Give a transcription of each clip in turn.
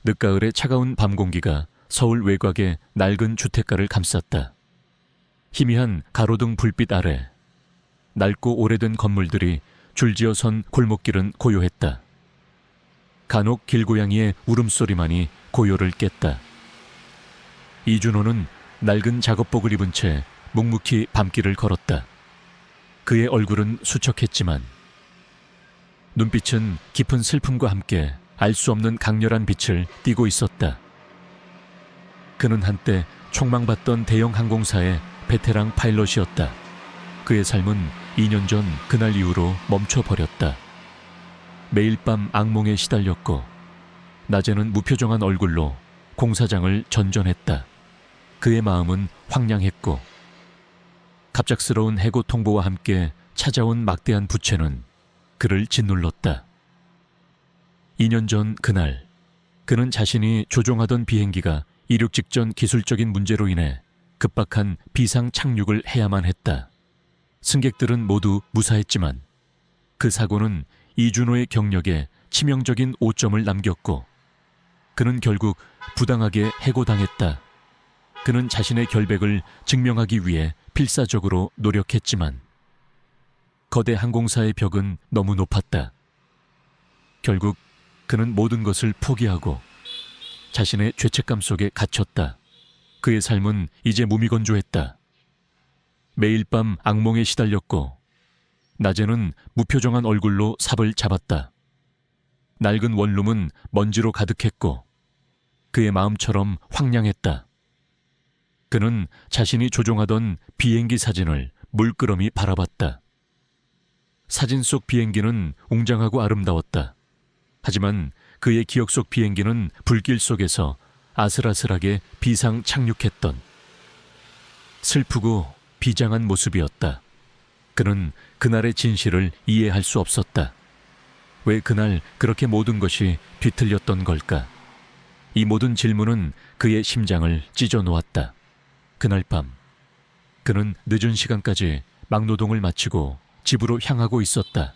늦가을의 차가운 밤 공기가 서울 외곽의 낡은 주택가를 감쌌다. 희미한 가로등 불빛 아래 낡고 오래된 건물들이 줄지어 선 골목길은 고요했다. 간혹 길고양이의 울음소리만이 고요를 깼다. 이준호는 낡은 작업복을 입은 채 묵묵히 밤길을 걸었다. 그의 얼굴은 수척했지만 눈빛은 깊은 슬픔과 함께 알 수 없는 강렬한 빛을 띠고 있었다. 그는 한때 촉망받던 대형 항공사의 베테랑 파일럿이었다. 그의 삶은 2년 전 그날 이후로 멈춰버렸다. 매일 밤 악몽에 시달렸고 낮에는 무표정한 얼굴로 공사장을 전전했다. 그의 마음은 황량했고 갑작스러운 해고 통보와 함께 찾아온 막대한 부채는 그를 짓눌렀다. 2년 전 그날 그는 자신이 조종하던 비행기가 이륙 직전 기술적인 문제로 인해 급박한 비상 착륙을 해야만 했다. 승객들은 모두 무사했지만 그 사고는 이준호의 경력에 치명적인 오점을 남겼고 그는 결국 부당하게 해고당했다. 그는 자신의 결백을 증명하기 위해 필사적으로 노력했지만 거대 항공사의 벽은 너무 높았다. 결국 그는 모든 것을 포기하고 자신의 죄책감 속에 갇혔다. 그의 삶은 이제 무미건조했다. 매일 밤 악몽에 시달렸고 낮에는 무표정한 얼굴로 삽을 잡았다. 낡은 원룸은 먼지로 가득했고 그의 마음처럼 황량했다. 그는 자신이 조종하던 비행기 사진을 물끄러미 바라봤다. 사진 속 비행기는 웅장하고 아름다웠다. 하지만 그의 기억 속 비행기는 불길 속에서 아슬아슬하게 비상 착륙했던 슬프고 비장한 모습이었다. 그는 그날의 진실을 이해할 수 없었다. 왜 그날 그렇게 모든 것이 뒤틀렸던 걸까? 이 모든 질문은 그의 심장을 찢어 놓았다. 그날 밤 그는 늦은 시간까지 막노동을 마치고 집으로 향하고 있었다.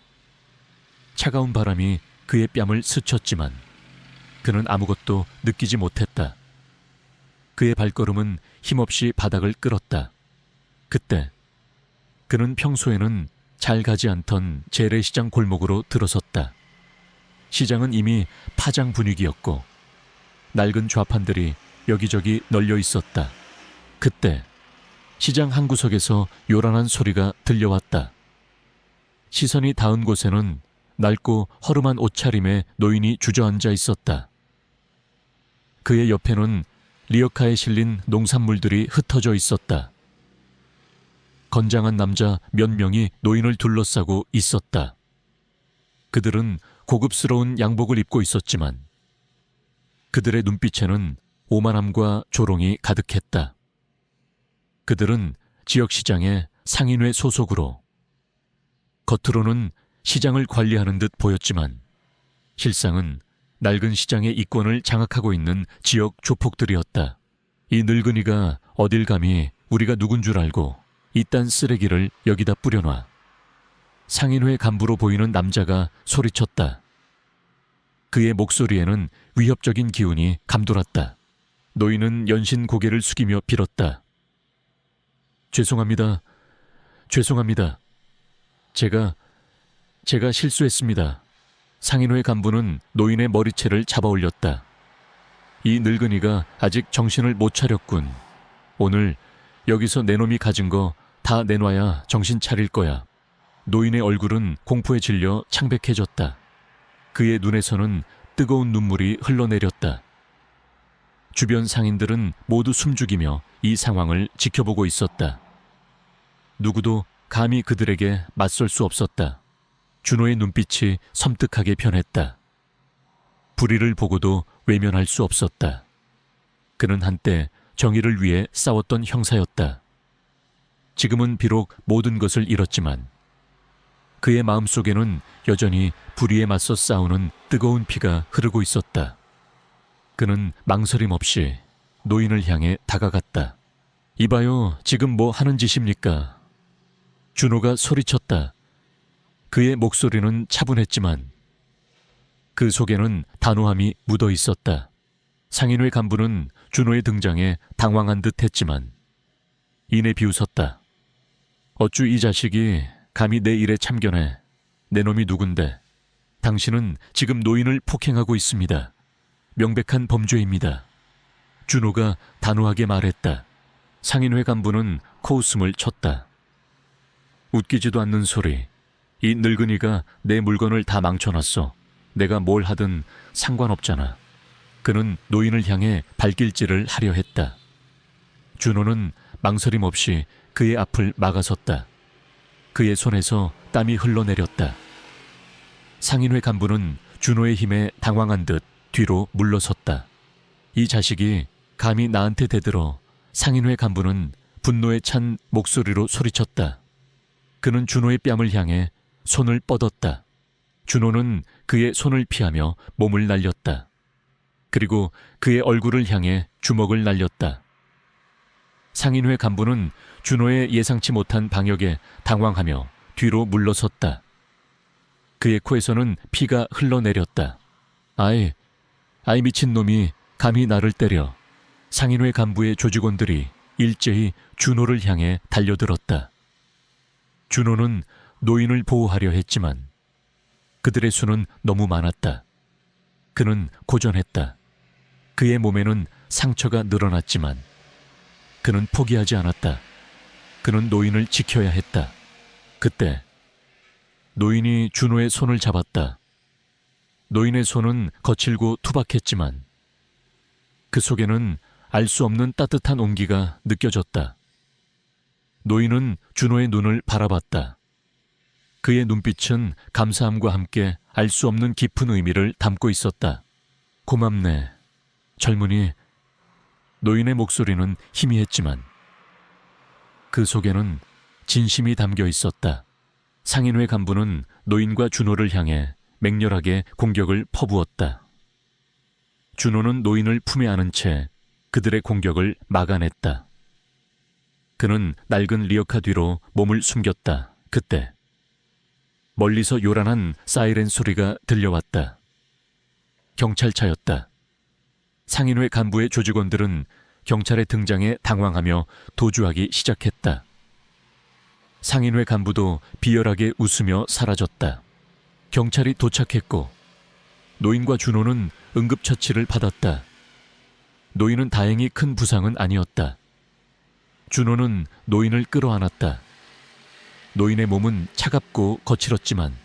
차가운 바람이 그의 뺨을 스쳤지만 그는 아무것도 느끼지 못했다. 그의 발걸음은 힘없이 바닥을 끌었다. 그때 그는 평소에는 잘 가지 않던 재래시장 골목으로 들어섰다. 시장은 이미 파장 분위기였고 낡은 좌판들이 여기저기 널려 있었다. 그때 시장 한 구석에서 요란한 소리가 들려왔다. 시선이 닿은 곳에는 낡고 허름한 옷차림의 노인이 주저앉아 있었다. 그의 옆에는 리어카에 실린 농산물들이 흩어져 있었다. 건장한 남자 몇 명이 노인을 둘러싸고 있었다. 그들은 고급스러운 양복을 입고 있었지만 그들의 눈빛에는 오만함과 조롱이 가득했다. 그들은 지역시장의 상인회 소속으로 겉으로는 시장을 관리하는 듯 보였지만 실상은 낡은 시장의 이권을 장악하고 있는 지역 조폭들이었다. 이 늙은이가 어딜 감히 우리가 누군 줄 알고 이딴 쓰레기를 여기다 뿌려놔. 상인회 간부로 보이는 남자가 소리쳤다. 그의 목소리에는 위협적인 기운이 감돌았다. 노인은 연신 고개를 숙이며 빌었다. 죄송합니다. 죄송합니다. 제가 실수했습니다. 상인회 간부는 노인의 머리채를 잡아 올렸다. 이 늙은이가 아직 정신을 못 차렸군. 오늘 여기서 내 놈이 가진 거 다 내놔야 정신 차릴 거야. 노인의 얼굴은 공포에 질려 창백해졌다. 그의 눈에서는 뜨거운 눈물이 흘러내렸다. 주변 상인들은 모두 숨죽이며 이 상황을 지켜보고 있었다. 누구도 감히 그들에게 맞설 수 없었다. 준호의 눈빛이 섬뜩하게 변했다. 불의를 보고도 외면할 수 없었다. 그는 한때 정의를 위해 싸웠던 형사였다. 지금은 비록 모든 것을 잃었지만 그의 마음속에는 여전히 불의에 맞서 싸우는 뜨거운 피가 흐르고 있었다. 그는 망설임 없이 노인을 향해 다가갔다. 이봐요, 지금 뭐 하는 짓입니까? 준호가 소리쳤다. 그의 목소리는 차분했지만 그 속에는 단호함이 묻어 있었다. 상인회 간부는 준호의 등장에 당황한 듯 했지만 이내 비웃었다. 어쭈 이 자식이 감히 내 일에 참견해. 내 놈이 누군데. 당신은 지금 노인을 폭행하고 있습니다. 명백한 범죄입니다. 준호가 단호하게 말했다. 상인회 간부는 코웃음을 쳤다. 웃기지도 않는 소리. 이 늙은이가 내 물건을 다 망쳐놨어. 내가 뭘 하든 상관없잖아. 그는 노인을 향해 발길질을 하려 했다. 준호는 망설임 없이 그의 앞을 막아섰다. 그의 손에서 땀이 흘러내렸다. 상인회 간부는 준호의 힘에 당황한 듯 뒤로 물러섰다. 이 자식이 감히 나한테 대들어. 상인회 간부는 분노에 찬 목소리로 소리쳤다. 그는 준호의 뺨을 향해 손을 뻗었다. 준호는 그의 손을 피하며 몸을 날렸다. 그리고 그의 얼굴을 향해 주먹을 날렸다. 상인회 간부는 준호의 예상치 못한 방역에 당황하며 뒤로 물러섰다. 그의 코에서는 피가 흘러내렸다. 아이 미친놈이 감히 나를 때려. 상인회 간부의 조직원들이 일제히 준호를 향해 달려들었다. 준호는 노인을 보호하려 했지만 그들의 수는 너무 많았다. 그는 고전했다. 그의 몸에는 상처가 늘어났지만 그는 포기하지 않았다. 그는 노인을 지켜야 했다. 그때 노인이 준호의 손을 잡았다. 노인의 손은 거칠고 투박했지만 그 속에는 알 수 없는 따뜻한 온기가 느껴졌다. 노인은 준호의 눈을 바라봤다. 그의 눈빛은 감사함과 함께 알 수 없는 깊은 의미를 담고 있었다. 고맙네, 젊은이. 노인의 목소리는 희미했지만 그 속에는 진심이 담겨 있었다. 상인회 간부는 노인과 준호를 향해 맹렬하게 공격을 퍼부었다. 준호는 노인을 품에 안은 채 그들의 공격을 막아냈다. 그는 낡은 리어카 뒤로 몸을 숨겼다. 그때 멀리서 요란한 사이렌 소리가 들려왔다. 경찰차였다. 상인회 간부의 조직원들은 경찰의 등장에 당황하며 도주하기 시작했다. 상인회 간부도 비열하게 웃으며 사라졌다. 경찰이 도착했고 노인과 준호는 응급처치를 받았다. 노인은 다행히 큰 부상은 아니었다. 준호는 노인을 끌어안았다. 노인의 몸은 차갑고 거칠었지만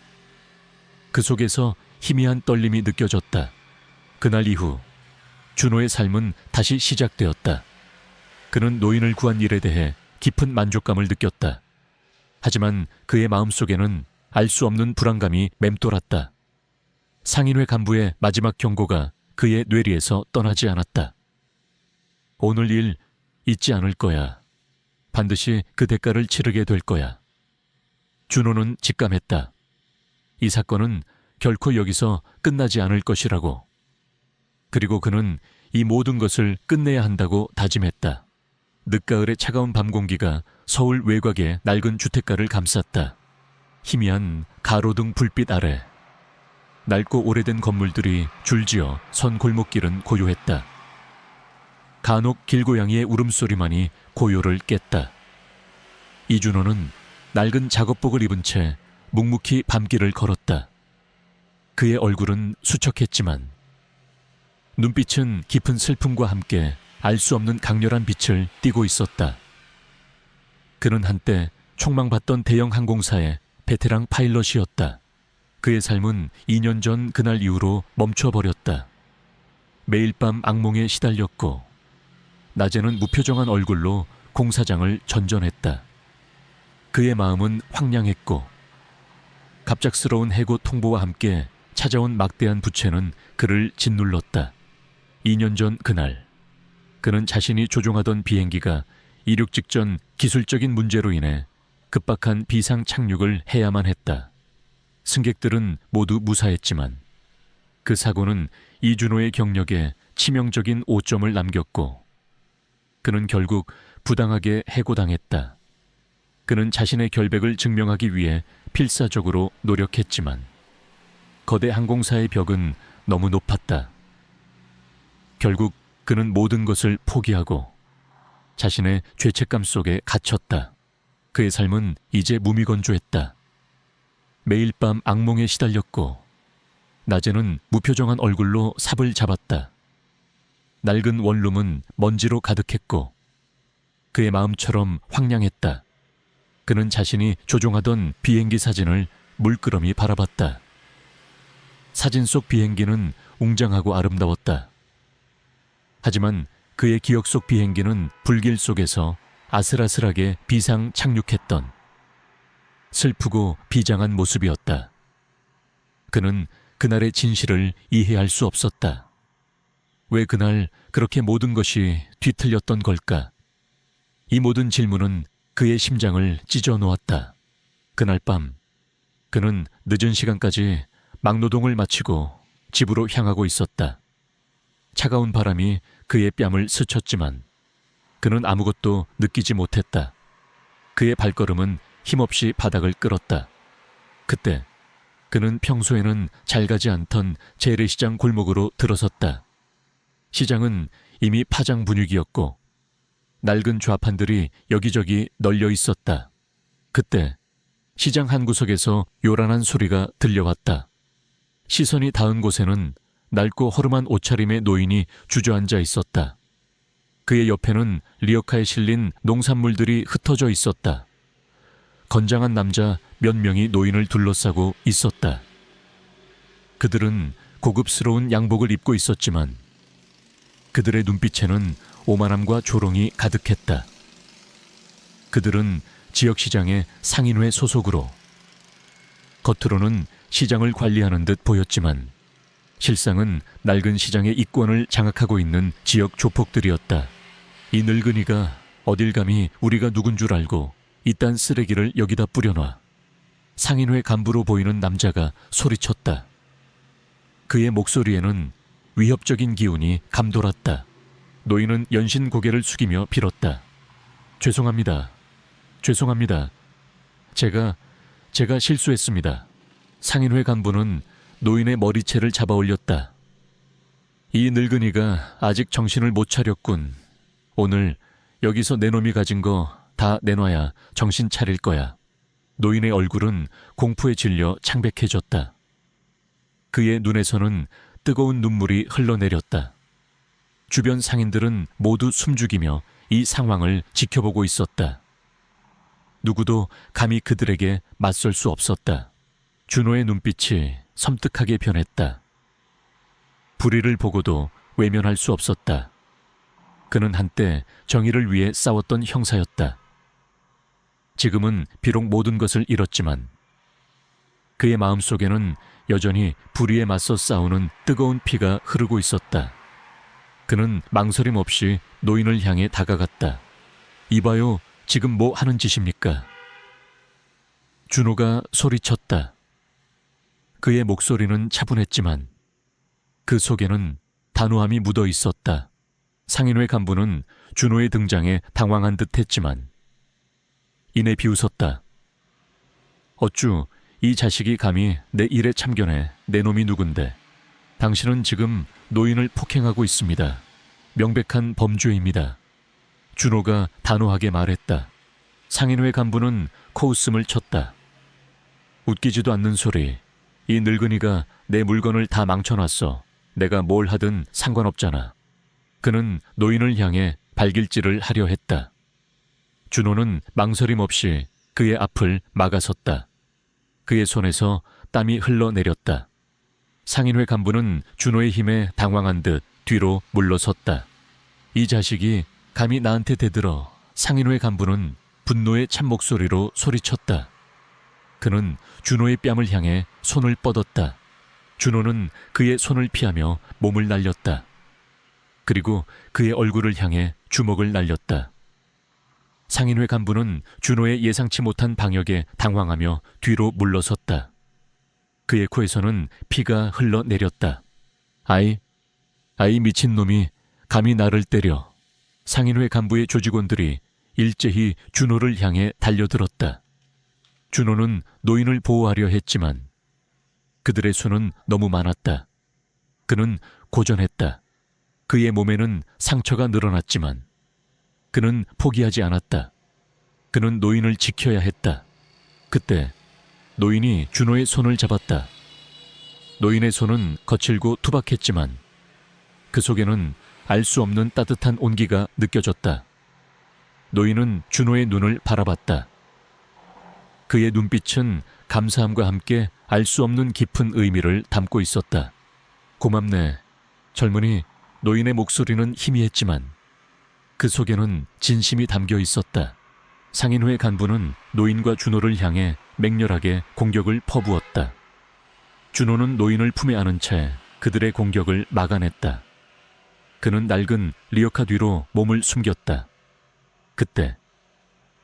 그 속에서 희미한 떨림이 느껴졌다. 그날 이후 준호의 삶은 다시 시작되었다. 그는 노인을 구한 일에 대해 깊은 만족감을 느꼈다. 하지만 그의 마음속에는 알 수 없는 불안감이 맴돌았다. 상인회 간부의 마지막 경고가 그의 뇌리에서 떠나지 않았다. 오늘 일 잊지 않을 거야. 반드시 그 대가를 치르게 될 거야. 준호는 직감했다. 이 사건은 결코 여기서 끝나지 않을 것이라고. 그리고 그는 이 모든 것을 끝내야 한다고 다짐했다. 늦가을의 차가운 밤 공기가 서울 외곽의 낡은 주택가를 감쌌다. 희미한 가로등 불빛 아래 낡고 오래된 건물들이 줄지어 선 골목길은 고요했다. 간혹 길고양이의 울음소리만이 고요를 깼다. 이준호는 낡은 작업복을 입은 채 묵묵히 밤길을 걸었다. 그의 얼굴은 수척했지만 눈빛은 깊은 슬픔과 함께 알 수 없는 강렬한 빛을 띠고 있었다. 그는 한때 촉망받던 대형 항공사의 베테랑 파일럿이었다. 그의 삶은 2년 전 그날 이후로 멈춰버렸다. 매일 밤 악몽에 시달렸고 낮에는 무표정한 얼굴로 공사장을 전전했다. 그의 마음은 황량했고 갑작스러운 해고 통보와 함께 찾아온 막대한 부채는 그를 짓눌렀다. 2년 전 그날 그는 자신이 조종하던 비행기가 이륙 직전 기술적인 문제로 인해 급박한 비상 착륙을 해야만 했다. 승객들은 모두 무사했지만 그 사고는 이준호의 경력에 치명적인 오점을 남겼고 그는 결국 부당하게 해고당했다. 그는 자신의 결백을 증명하기 위해 필사적으로 노력했지만 거대 항공사의 벽은 너무 높았다. 결국 그는 모든 것을 포기하고 자신의 죄책감 속에 갇혔다. 그의 삶은 이제 무미건조했다. 매일 밤 악몽에 시달렸고 낮에는 무표정한 얼굴로 삽을 잡았다. 낡은 원룸은 먼지로 가득했고 그의 마음처럼 황량했다. 그는 자신이 조종하던 비행기 사진을 물끄러미 바라봤다. 사진 속 비행기는 웅장하고 아름다웠다. 하지만 그의 기억 속 비행기는 불길 속에서 아슬아슬하게 비상 착륙했던 슬프고 비장한 모습이었다. 그는 그날의 진실을 이해할 수 없었다. 왜 그날 그렇게 모든 것이 뒤틀렸던 걸까? 이 모든 질문은 그의 심장을 찢어 놓았다. 그날 밤 그는 늦은 시간까지 막노동을 마치고 집으로 향하고 있었다. 차가운 바람이 그의 뺨을 스쳤지만 그는 아무것도 느끼지 못했다. 그의 발걸음은 힘없이 바닥을 끌었다. 그때 그는 평소에는 잘 가지 않던 재래시장 골목으로 들어섰다. 시장은 이미 파장 분위기였고 낡은 좌판들이 여기저기 널려 있었다. 그때 시장 한 구석에서 요란한 소리가 들려왔다. 시선이 닿은 곳에는 낡고 허름한 옷차림의 노인이 주저앉아 있었다. 그의 옆에는 리어카에 실린 농산물들이 흩어져 있었다. 건장한 남자 몇 명이 노인을 둘러싸고 있었다. 그들은 고급스러운 양복을 입고 있었지만 그들의 눈빛에는 오만함과 조롱이 가득했다. 그들은 지역시장의 상인회 소속으로 겉으로는 시장을 관리하는 듯 보였지만 실상은 낡은 시장의 이권을 장악하고 있는 지역 조폭들이었다. 이 늙은이가 어딜 감히 우리가 누군 줄 알고 이딴 쓰레기를 여기다 뿌려놔. 상인회 간부로 보이는 남자가 소리쳤다. 그의 목소리에는 위협적인 기운이 감돌았다. 노인은 연신 고개를 숙이며 빌었다. 죄송합니다. 죄송합니다. 제가 실수했습니다. 상인회 간부는 노인의 머리채를 잡아 올렸다. 이 늙은이가 아직 정신을 못 차렸군. 오늘 여기서 내 놈이 가진 거 다 내놔야 정신 차릴 거야. 노인의 얼굴은 공포에 질려 창백해졌다. 그의 눈에서는 뜨거운 눈물이 흘러내렸다. 주변 상인들은 모두 숨죽이며 이 상황을 지켜보고 있었다. 누구도 감히 그들에게 맞설 수 없었다. 준호의 눈빛이 섬뜩하게 변했다. 불의를 보고도 외면할 수 없었다. 그는 한때 정의를 위해 싸웠던 형사였다. 지금은 비록 모든 것을 잃었지만 그의 마음속에는 여전히 불의에 맞서 싸우는 뜨거운 피가 흐르고 있었다. 그는 망설임 없이 노인을 향해 다가갔다. 이봐요, 지금 뭐 하는 짓입니까? 준호가 소리쳤다. 그의 목소리는 차분했지만 그 속에는 단호함이 묻어 있었다. 상인회 간부는 준호의 등장에 당황한 듯 했지만 이내 비웃었다. 어쭈, 이 자식이 감히 내 일에 참견해. 내 놈이 누군데. 당신은 지금 노인을 폭행하고 있습니다. 명백한 범죄입니다. 준호가 단호하게 말했다. 상인회 간부는 코웃음을 쳤다. 웃기지도 않는 소리. 이 늙은이가 내 물건을 다 망쳐놨어. 내가 뭘 하든 상관없잖아. 그는 노인을 향해 발길질을 하려 했다. 준호는 망설임 없이 그의 앞을 막아섰다. 그의 손에서 땀이 흘러내렸다. 상인회 간부는 준호의 힘에 당황한 듯 뒤로 물러섰다. 이 자식이 감히 나한테 대들어. 상인회 간부는 분노의 찬목소리로 소리쳤다. 그는 준호의 뺨을 향해 손을 뻗었다. 준호는 그의 손을 피하며 몸을 날렸다. 그리고 그의 얼굴을 향해 주먹을 날렸다. 상인회 간부는 준호의 예상치 못한 방역에 당황하며 뒤로 물러섰다. 그의 코에서는 피가 흘러내렸다. 아이 미친놈이 감히 나를 때려. 상인회 간부의 조직원들이 일제히 준호를 향해 달려들었다. 준호는 노인을 보호하려 했지만 그들의 수는 너무 많았다. 그는 고전했다. 그의 몸에는 상처가 늘어났지만 그는 포기하지 않았다. 그는 노인을 지켜야 했다. 그때 노인이 준호의 손을 잡았다. 노인의 손은 거칠고 투박했지만 그 속에는 알 수 없는 따뜻한 온기가 느껴졌다. 노인은 준호의 눈을 바라봤다. 그의 눈빛은 감사함과 함께 알 수 없는 깊은 의미를 담고 있었다. 고맙네. 젊은이. 노인의 목소리는 희미했지만 그 속에는 진심이 담겨 있었다. 상인회 간부는 노인과 준호를 향해 맹렬하게 공격을 퍼부었다. 준호는 노인을 품에 안은 채 그들의 공격을 막아냈다. 그는 낡은 리어카 뒤로 몸을 숨겼다. 그때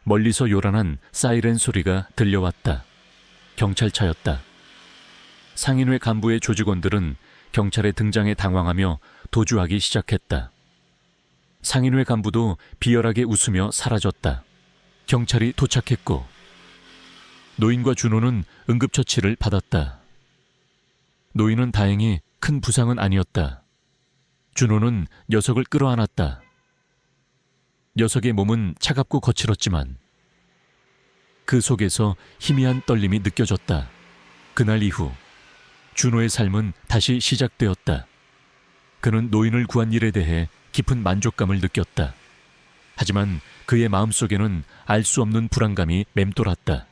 멀리서 요란한 사이렌 소리가 들려왔다. 경찰차였다. 상인회 간부의 조직원들은 경찰의 등장에 당황하며 도주하기 시작했다. 상인회 간부도 비열하게 웃으며 사라졌다. 경찰이 도착했고 노인과 준호는 응급처치를 받았다. 노인은 다행히 큰 부상은 아니었다. 준호는 녀석을 끌어안았다. 녀석의 몸은 차갑고 거칠었지만 그 속에서 희미한 떨림이 느껴졌다. 그날 이후 준호의 삶은 다시 시작되었다. 그는 노인을 구한 일에 대해 깊은 만족감을 느꼈다. 하지만 그의 마음속에는 알 수 없는 불안감이 맴돌았다.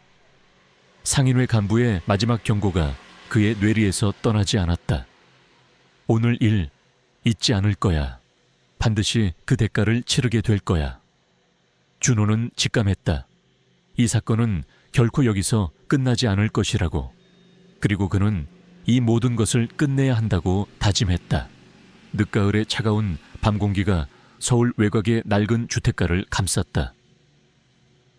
상인회 간부의 마지막 경고가 그의 뇌리에서 떠나지 않았다. 오늘 일 잊지 않을 거야. 반드시 그 대가를 치르게 될 거야. 준호는 직감했다. 이 사건은 결코 여기서 끝나지 않을 것이라고. 그리고 그는 이 모든 것을 끝내야 한다고 다짐했다. 늦가을의 차가운 밤 공기가 서울 외곽의 낡은 주택가를 감쌌다.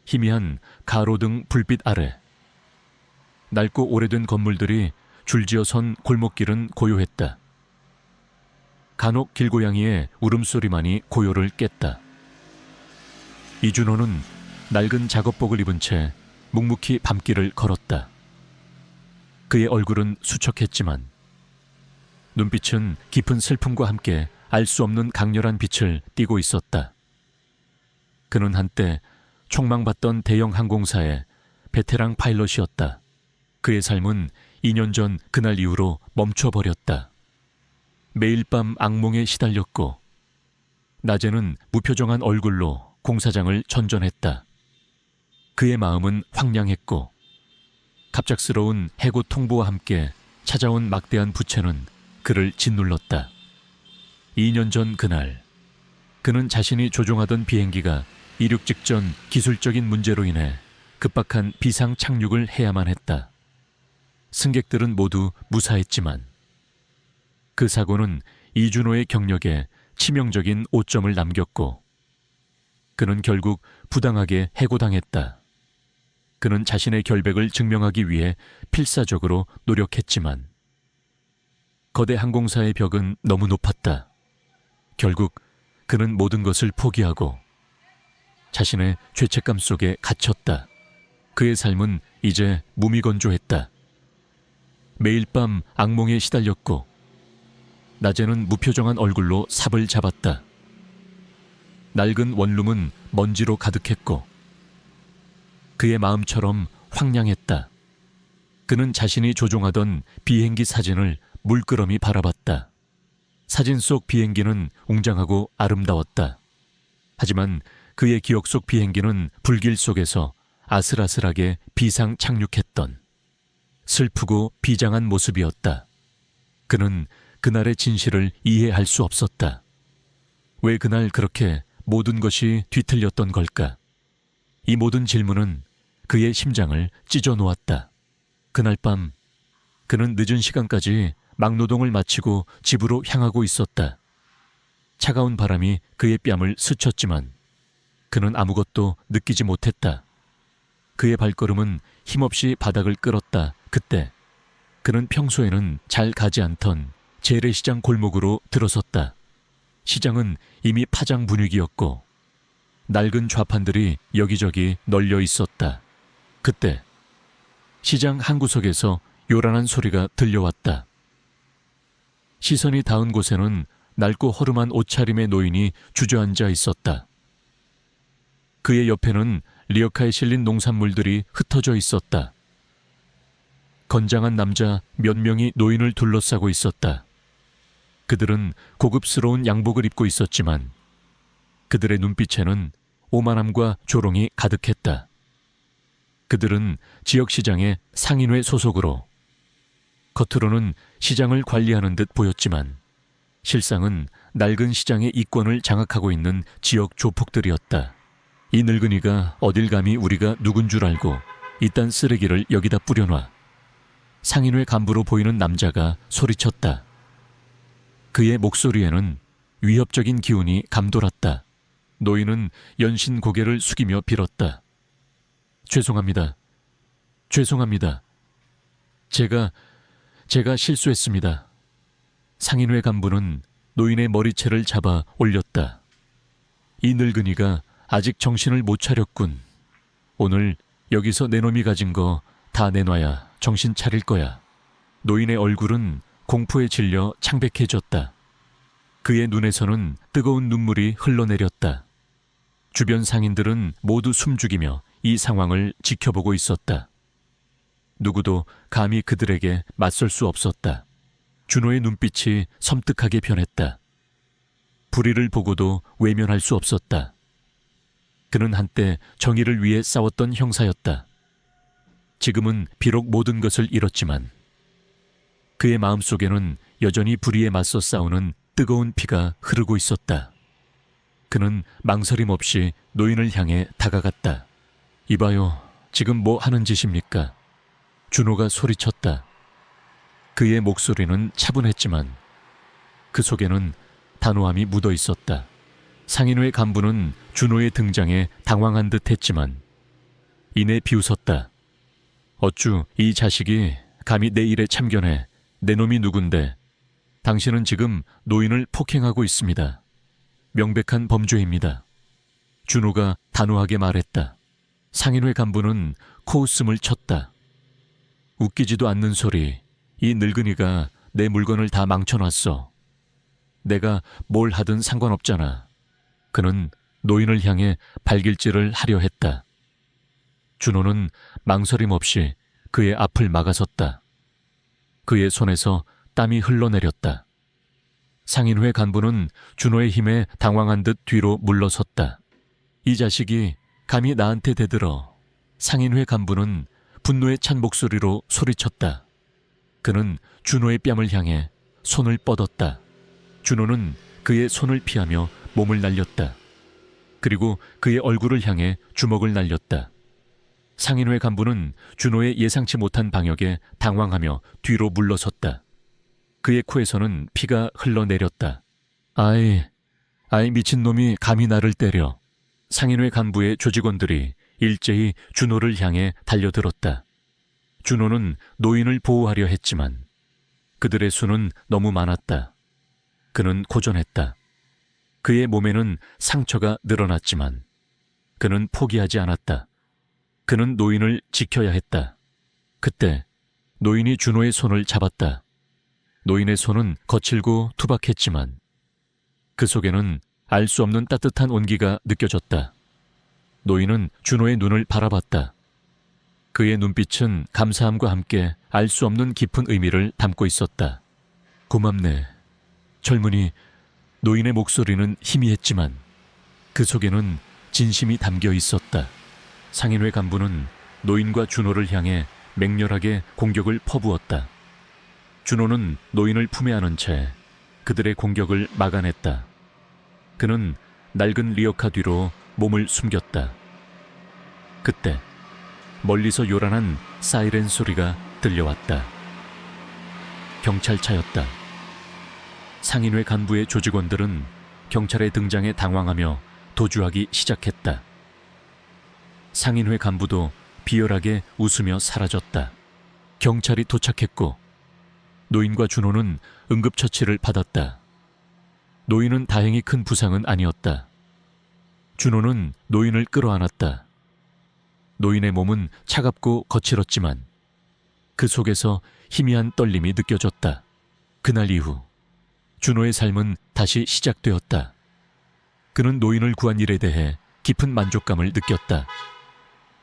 희미한 가로등 불빛 아래 낡고 오래된 건물들이 줄지어 선 골목길은 고요했다. 간혹 길고양이의 울음소리만이 고요를 깼다. 이준호는 낡은 작업복을 입은 채 묵묵히 밤길을 걸었다. 그의 얼굴은 수척했지만 눈빛은 깊은 슬픔과 함께 알 수 없는 강렬한 빛을 띠고 있었다. 그는 한때 촉망받던 대형 항공사의 베테랑 파일럿이었다. 그의 삶은 2년 전 그날 이후로 멈춰버렸다. 매일 밤 악몽에 시달렸고 낮에는 무표정한 얼굴로 공사장을 전전했다. 그의 마음은 황량했고 갑작스러운 해고 통보와 함께 찾아온 막대한 부채는 그를 짓눌렀다. 2년 전 그날 그는 자신이 조종하던 비행기가 이륙 직전 기술적인 문제로 인해 급박한 비상 착륙을 해야만 했다. 승객들은 모두 무사했지만 그 사고는 이준호의 경력에 치명적인 오점을 남겼고 그는 결국 부당하게 해고당했다. 그는 자신의 결백을 증명하기 위해 필사적으로 노력했지만 거대 항공사의 벽은 너무 높았다. 결국 그는 모든 것을 포기하고 자신의 죄책감 속에 갇혔다. 그의 삶은 이제 무미건조했다. 매일 밤 악몽에 시달렸고 낮에는 무표정한 얼굴로 삽을 잡았다. 낡은 원룸은 먼지로 가득했고 그의 마음처럼 황량했다. 그는 자신이 조종하던 비행기 사진을 물끄러미 바라봤다. 사진 속 비행기는 웅장하고 아름다웠다. 하지만 그의 기억 속 비행기는 불길 속에서 아슬아슬하게 비상 착륙했던 슬프고 비장한 모습이었다. 그는 그날의 진실을 이해할 수 없었다. 왜 그날 그렇게 모든 것이 뒤틀렸던 걸까? 이 모든 질문은 그의 심장을 찢어 놓았다. 그날 밤 그는 늦은 시간까지 막노동을 마치고 집으로 향하고 있었다. 차가운 바람이 그의 뺨을 스쳤지만 그는 아무것도 느끼지 못했다. 그의 발걸음은 힘없이 바닥을 끌었다. 그때 그는 평소에는 잘 가지 않던 재래시장 골목으로 들어섰다. 시장은 이미 파장 분위기였고 낡은 좌판들이 여기저기 널려 있었다. 그때 시장 한 구석에서 요란한 소리가 들려왔다. 시선이 닿은 곳에는 낡고 허름한 옷차림의 노인이 주저앉아 있었다. 그의 옆에는 리어카에 실린 농산물들이 흩어져 있었다. 건장한 남자 몇 명이 노인을 둘러싸고 있었다. 그들은 고급스러운 양복을 입고 있었지만 그들의 눈빛에는 오만함과 조롱이 가득했다. 그들은 지역시장의 상인회 소속으로 겉으로는 시장을 관리하는 듯 보였지만 실상은 낡은 시장의 이권을 장악하고 있는 지역 조폭들이었다. 이 늙은이가 어딜 감히 우리가 누군 줄 알고 이딴 쓰레기를 여기다 뿌려놔. 상인회 간부로 보이는 남자가 소리쳤다. 그의 목소리에는 위협적인 기운이 감돌았다. 노인은 연신 고개를 숙이며 빌었다. 죄송합니다. 죄송합니다. 제가 실수했습니다. 상인회 간부는 노인의 머리채를 잡아 올렸다. 이 늙은이가 아직 정신을 못 차렸군. 오늘 여기서 내 놈이 가진 거 다 내놔야 정신 차릴 거야. 노인의 얼굴은 공포에 질려 창백해졌다. 그의 눈에서는 뜨거운 눈물이 흘러내렸다. 주변 상인들은 모두 숨죽이며 이 상황을 지켜보고 있었다. 누구도 감히 그들에게 맞설 수 없었다. 준호의 눈빛이 섬뜩하게 변했다. 불의를 보고도 외면할 수 없었다. 그는 한때 정의를 위해 싸웠던 형사였다. 지금은 비록 모든 것을 잃었지만 그의 마음속에는 여전히 불의에 맞서 싸우는 뜨거운 피가 흐르고 있었다. 그는 망설임 없이 노인을 향해 다가갔다. 이봐요, 지금 뭐 하는 짓입니까? 준호가 소리쳤다. 그의 목소리는 차분했지만 그 속에는 단호함이 묻어 있었다. 상인회 간부는 준호의 등장에 당황한 듯 했지만 이내 비웃었다. 어쭈, 이 자식이 감히 내 일에 참견해. 내 놈이 누군데? 당신은 지금 노인을 폭행하고 있습니다. 명백한 범죄입니다. 준호가 단호하게 말했다. 상인회 간부는 코웃음을 쳤다. 웃기지도 않는 소리. 이 늙은이가 내 물건을 다 망쳐놨어. 내가 뭘 하든 상관없잖아. 그는 노인을 향해 발길질을 하려 했다. 준호는 망설임 없이 그의 앞을 막아섰다. 그의 손에서 땀이 흘러내렸다. 상인회 간부는 준호의 힘에 당황한 듯 뒤로 물러섰다. 이 자식이 감히 나한테 대들어. 상인회 간부는 분노에 찬 목소리로 소리쳤다. 그는 준호의 뺨을 향해 손을 뻗었다. 준호는 그의 손을 피하며 몸을 날렸다. 그리고 그의 얼굴을 향해 주먹을 날렸다. 상인회 간부는 준호의 예상치 못한 방역에 당황하며 뒤로 물러섰다. 그의 코에서는 피가 흘러내렸다. 아이 미친놈이 감히 나를 때려. 상인회 간부의 조직원들이 일제히 준호를 향해 달려들었다. 준호는 노인을 보호하려 했지만 그들의 수는 너무 많았다. 그는 고전했다. 그의 몸에는 상처가 늘어났지만 그는 포기하지 않았다. 그는 노인을 지켜야 했다. 그때 노인이 준호의 손을 잡았다. 노인의 손은 거칠고 투박했지만 그 속에는 알 수 없는 따뜻한 온기가 느껴졌다. 노인은 준호의 눈을 바라봤다. 그의 눈빛은 감사함과 함께 알 수 없는 깊은 의미를 담고 있었다. 고맙네. 젊은이. 노인의 목소리는 희미했지만 그 속에는 진심이 담겨 있었다. 상인회 간부는 노인과 준호를 향해 맹렬하게 공격을 퍼부었다. 준호는 노인을 품에 안은 채 그들의 공격을 막아냈다. 그는 낡은 리어카 뒤로 몸을 숨겼다. 그때 멀리서 요란한 사이렌 소리가 들려왔다. 경찰차였다. 상인회 간부의 조직원들은 경찰의 등장에 당황하며 도주하기 시작했다. 상인회 간부도 비열하게 웃으며 사라졌다. 경찰이 도착했고 노인과 준호는 응급처치를 받았다. 노인은 다행히 큰 부상은 아니었다. 준호는 노인을 끌어안았다. 노인의 몸은 차갑고 거칠었지만 그 속에서 희미한 떨림이 느껴졌다. 그날 이후 준호의 삶은 다시 시작되었다. 그는 노인을 구한 일에 대해 깊은 만족감을 느꼈다.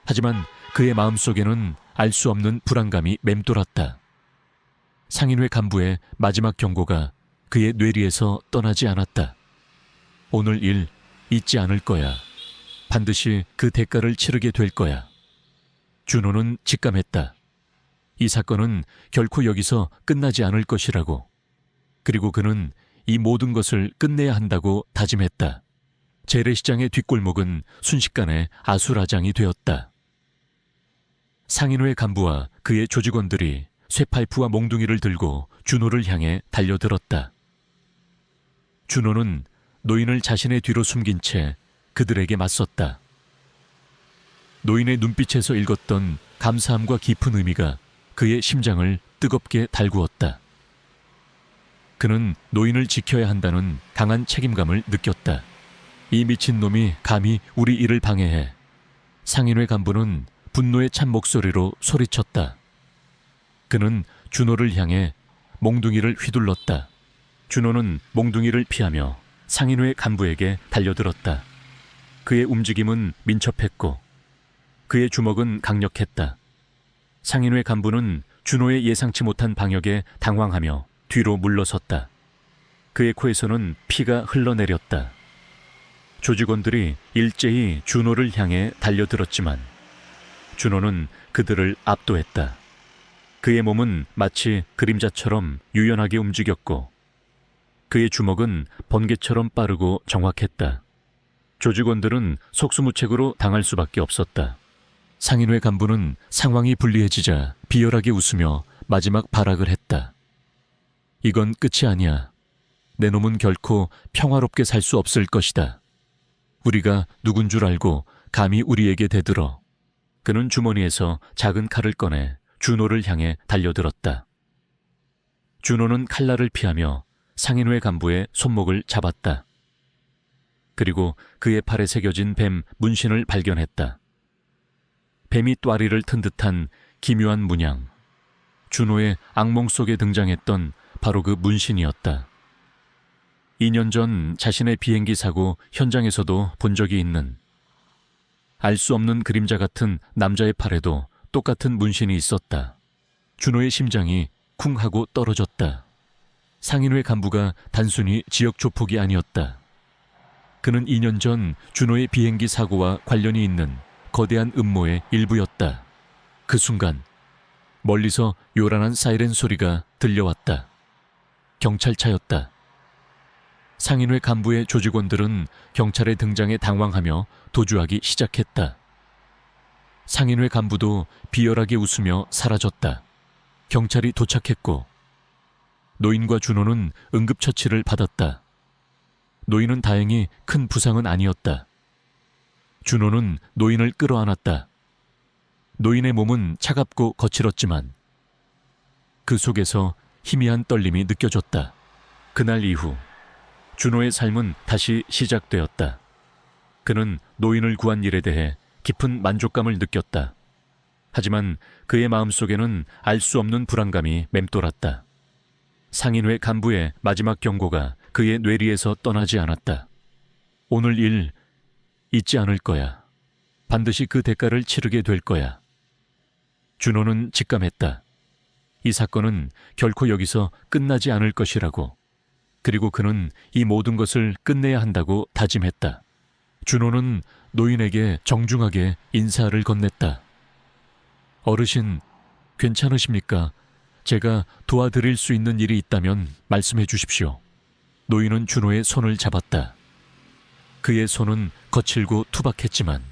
하지만 그의 마음속에는 알 수 없는 불안감이 맴돌았다. 상인회 간부의 마지막 경고가 그의 뇌리에서 떠나지 않았다. 오늘 일 잊지 않을 거야. 반드시 그 대가를 치르게 될 거야. 준호는 직감했다. 이 사건은 결코 여기서 끝나지 않을 것이라고. 그리고 그는 이 모든 것을 끝내야 한다고 다짐했다. 재래시장의 뒷골목은 순식간에 아수라장이 되었다. 상인회 간부와 그의 조직원들이 쇠파이프와 몽둥이를 들고 준호를 향해 달려들었다. 준호는 노인을 자신의 뒤로 숨긴 채 그들에게 맞섰다. 노인의 눈빛에서 읽었던 감사함과 깊은 의미가 그의 심장을 뜨겁게 달구었다. 그는 노인을 지켜야 한다는 강한 책임감을 느꼈다. 이 미친놈이 감히 우리 일을 방해해. 상인회 간부는 분노에 찬 목소리로 소리쳤다. 그는 준호를 향해 몽둥이를 휘둘렀다. 준호는 몽둥이를 피하며 상인회 간부에게 달려들었다. 그의 움직임은 민첩했고 그의 주먹은 강력했다. 상인회 간부는 준호의 예상치 못한 방역에 당황하며 뒤로 물러섰다. 그의 코에서는 피가 흘러내렸다. 조직원들이 일제히 준호를 향해 달려들었지만 준호는 그들을 압도했다. 그의 몸은 마치 그림자처럼 유연하게 움직였고 그의 주먹은 번개처럼 빠르고 정확했다. 조직원들은 속수무책으로 당할 수밖에 없었다. 상인회 간부는 상황이 불리해지자 비열하게 웃으며 마지막 발악을 했다. 이건 끝이 아니야. 내 놈은 결코 평화롭게 살 수 없을 것이다. 우리가 누군 줄 알고 감히 우리에게 대들어. 그는 주머니에서 작은 칼을 꺼내 준호를 향해 달려들었다. 준호는 칼날을 피하며 상인회 간부의 손목을 잡았다. 그리고 그의 팔에 새겨진 뱀 문신을 발견했다. 뱀이 또아리를 튼 듯한 기묘한 문양. 준호의 악몽 속에 등장했던 바로 그 문신이었다. 2년 전 자신의 비행기 사고 현장에서도 본 적이 있는 알 수 없는 그림자 같은 남자의 팔에도 똑같은 문신이 있었다. 준호의 심장이 쿵 하고 떨어졌다. 상인회 간부가 단순히 지역 조폭이 아니었다. 그는 2년 전 준호의 비행기 사고와 관련이 있는 거대한 음모의 일부였다. 그 순간 멀리서 요란한 사이렌 소리가 들려왔다. 경찰차였다. 상인회 간부의 조직원들은 경찰의 등장에 당황하며 도주하기 시작했다. 상인회 간부도 비열하게 웃으며 사라졌다. 경찰이 도착했고 노인과 준호는 응급처치를 받았다. 노인은 다행히 큰 부상은 아니었다. 준호는 노인을 끌어안았다. 노인의 몸은 차갑고 거칠었지만 그 속에서 희미한 떨림이 느껴졌다. 그날 이후 준호의 삶은 다시 시작되었다. 그는 노인을 구한 일에 대해 깊은 만족감을 느꼈다. 하지만 그의 마음속에는 알 수 없는 불안감이 맴돌았다. 상인회 간부의 마지막 경고가 그의 뇌리에서 떠나지 않았다. 오늘 일 잊지 않을 거야. 반드시 그 대가를 치르게 될 거야. 준호는 직감했다. 이 사건은 결코 여기서 끝나지 않을 것이라고. 그리고 그는 이 모든 것을 끝내야 한다고 다짐했다. 준호는 노인에게 정중하게 인사를 건넸다. 어르신, 괜찮으십니까? 제가 도와드릴 수 있는 일이 있다면 말씀해 주십시오. 노인은 준호의 손을 잡았다. 그의 손은 거칠고 투박했지만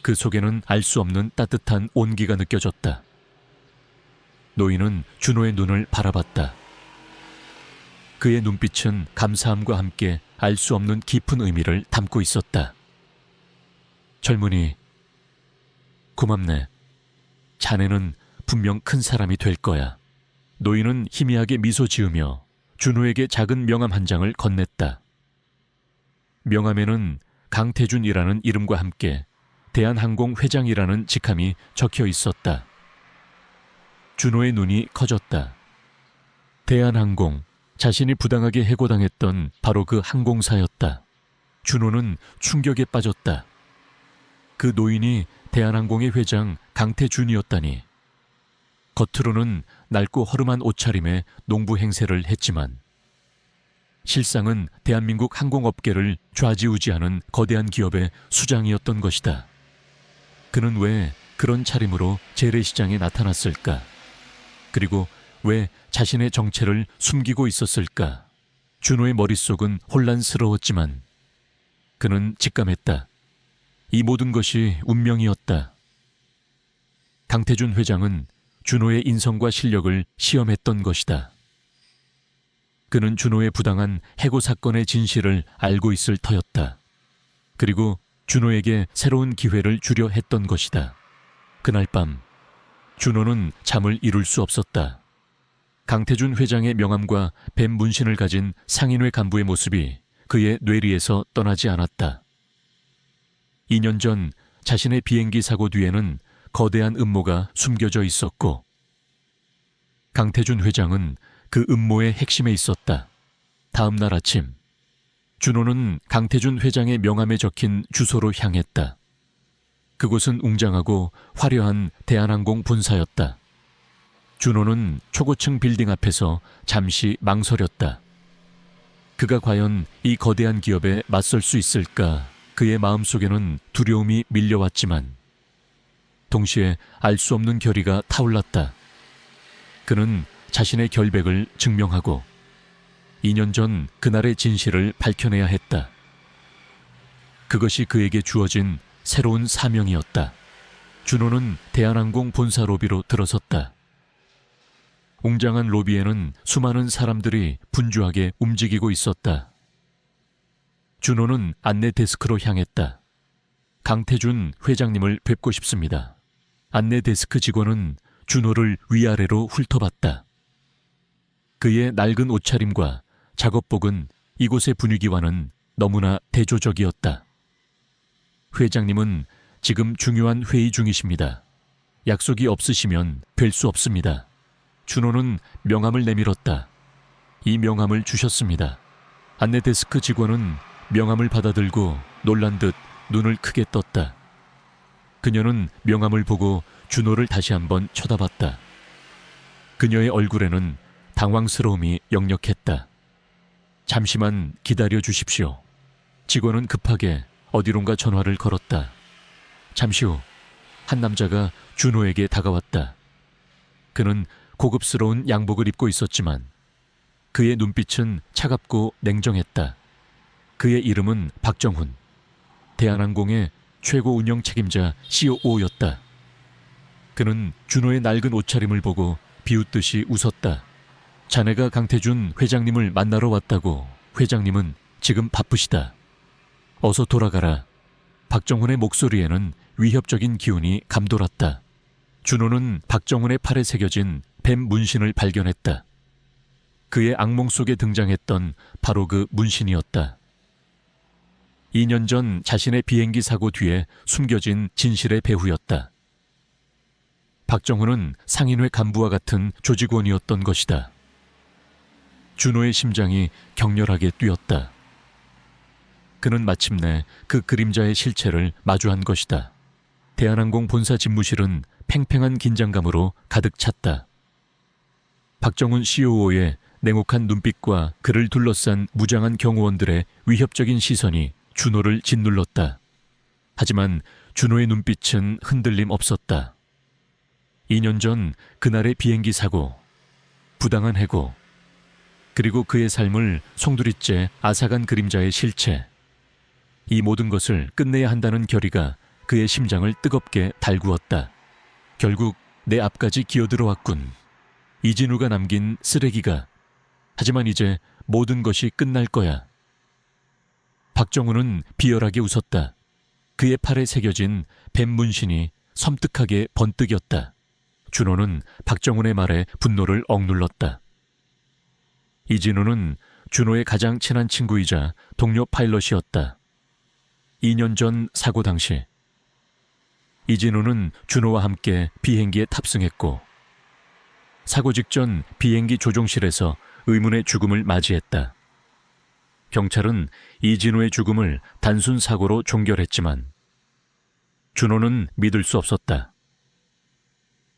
그 속에는 알 수 없는 따뜻한 온기가 느껴졌다. 노인은 준호의 눈을 바라봤다. 그의 눈빛은 감사함과 함께 알 수 없는 깊은 의미를 담고 있었다. 젊은이, 고맙네. 자네는 분명 큰 사람이 될 거야. 노인은 희미하게 미소 지으며 준호에게 작은 명함 한 장을 건넸다. 명함에는 강태준이라는 이름과 함께 대한항공 회장이라는 직함이 적혀 있었다. 준호의 눈이 커졌다. 대한항공, 자신이 부당하게 해고당했던 바로 그 항공사였다. 준호는 충격에 빠졌다. 그 노인이 대한항공의 회장 강태준이었다니. 겉으로는 낡고 허름한 옷차림에 농부 행세를 했지만 실상은 대한민국 항공업계를 좌지우지하는 거대한 기업의 수장이었던 것이다. 그는 왜 그런 차림으로 재래시장에 나타났을까? 그리고 왜 자신의 정체를 숨기고 있었을까? 준호의 머릿속은 혼란스러웠지만 그는 직감했다. 이 모든 것이 운명이었다. 강태준 회장은 준호의 인성과 실력을 시험했던 것이다. 그는 준호의 부당한 해고 사건의 진실을 알고 있을 터였다. 그리고 준호에게 새로운 기회를 주려 했던 것이다. 그날 밤 준호는 잠을 이룰 수 없었다. 강태준 회장의 명함과 뱀 문신을 가진 상인회 간부의 모습이 그의 뇌리에서 떠나지 않았다. 2년 전 자신의 비행기 사고 뒤에는 거대한 음모가 숨겨져 있었고 강태준 회장은 그 음모의 핵심에 있었다. 다음 날 아침 준호는 강태준 회장의 명함에 적힌 주소로 향했다. 그곳은 웅장하고 화려한 대한항공 본사였다. 준호는 초고층 빌딩 앞에서 잠시 망설였다. 그가 과연 이 거대한 기업에 맞설 수 있을까? 그의 마음속에는 두려움이 밀려왔지만 동시에 알 수 없는 결의가 타올랐다. 그는 자신의 결백을 증명하고 2년 전 그날의 진실을 밝혀내야 했다. 그것이 그에게 주어진 새로운 사명이었다. 준호는 대한항공 본사 로비로 들어섰다. 웅장한 로비에는 수많은 사람들이 분주하게 움직이고 있었다. 준호는 안내 데스크로 향했다. 강태준 회장님을 뵙고 싶습니다. 안내 데스크 직원은 준호를 위아래로 훑어봤다. 그의 낡은 옷차림과 작업복은 이곳의 분위기와는 너무나 대조적이었다. 회장님은 지금 중요한 회의 중이십니다. 약속이 없으시면 뵐 수 없습니다. 준호는 명함을 내밀었다. 이 명함을 주셨습니다. 안내 데스크 직원은 명함을 받아들고 놀란 듯 눈을 크게 떴다. 그녀는 명함을 보고 준호를 다시 한번 쳐다봤다. 그녀의 얼굴에는 당황스러움이 역력했다. 잠시만 기다려 주십시오. 직원은 급하게 어디론가 전화를 걸었다. 잠시 후 한 남자가 준호에게 다가왔다. 그는 고급스러운 양복을 입고 있었지만 그의 눈빛은 차갑고 냉정했다. 그의 이름은 박정훈. 대한항공의 최고 운영 책임자 COO였다. 그는 준호의 낡은 옷차림을 보고 비웃듯이 웃었다. 자네가 강태준 회장님을 만나러 왔다고. 회장님은 지금 바쁘시다. 어서 돌아가라. 박정훈의 목소리에는 위협적인 기운이 감돌았다. 준호는 박정훈의 팔에 새겨진 뱀 문신을 발견했다. 그의 악몽 속에 등장했던 바로 그 문신이었다. 2년 전 자신의 비행기 사고 뒤에 숨겨진 진실의 배후였다. 박정훈은 상인회 간부와 같은 조직원이었던 것이다. 준호의 심장이 격렬하게 뛰었다. 그는 마침내 그 그림자의 실체를 마주한 것이다. 대한항공 본사 집무실은 팽팽한 긴장감으로 가득 찼다. 박정훈 COO의 냉혹한 눈빛과 그를 둘러싼 무장한 경호원들의 위협적인 시선이 준호를 짓눌렀다. 하지만 준호의 눈빛은 흔들림 없었다. 2년 전 그날의 비행기 사고, 부당한 해고, 그리고 그의 삶을 송두리째 앗아간 그림자의 실체. 이 모든 것을 끝내야 한다는 결의가 그의 심장을 뜨겁게 달구었다. 결국 내 앞까지 기어들어왔군. 이진우가 남긴 쓰레기가. 하지만 이제 모든 것이 끝날 거야. 박정훈은 비열하게 웃었다. 그의 팔에 새겨진 뱀 문신이 섬뜩하게 번뜩였다. 준호는 박정훈의 말에 분노를 억눌렀다. 이진우는 준호의 가장 친한 친구이자 동료 파일럿이었다. 2년 전 사고 당시 이진우는 준호와 함께 비행기에 탑승했고 사고 직전 비행기 조종실에서 의문의 죽음을 맞이했다. 경찰은 이진우의 죽음을 단순 사고로 종결했지만 준호는 믿을 수 없었다.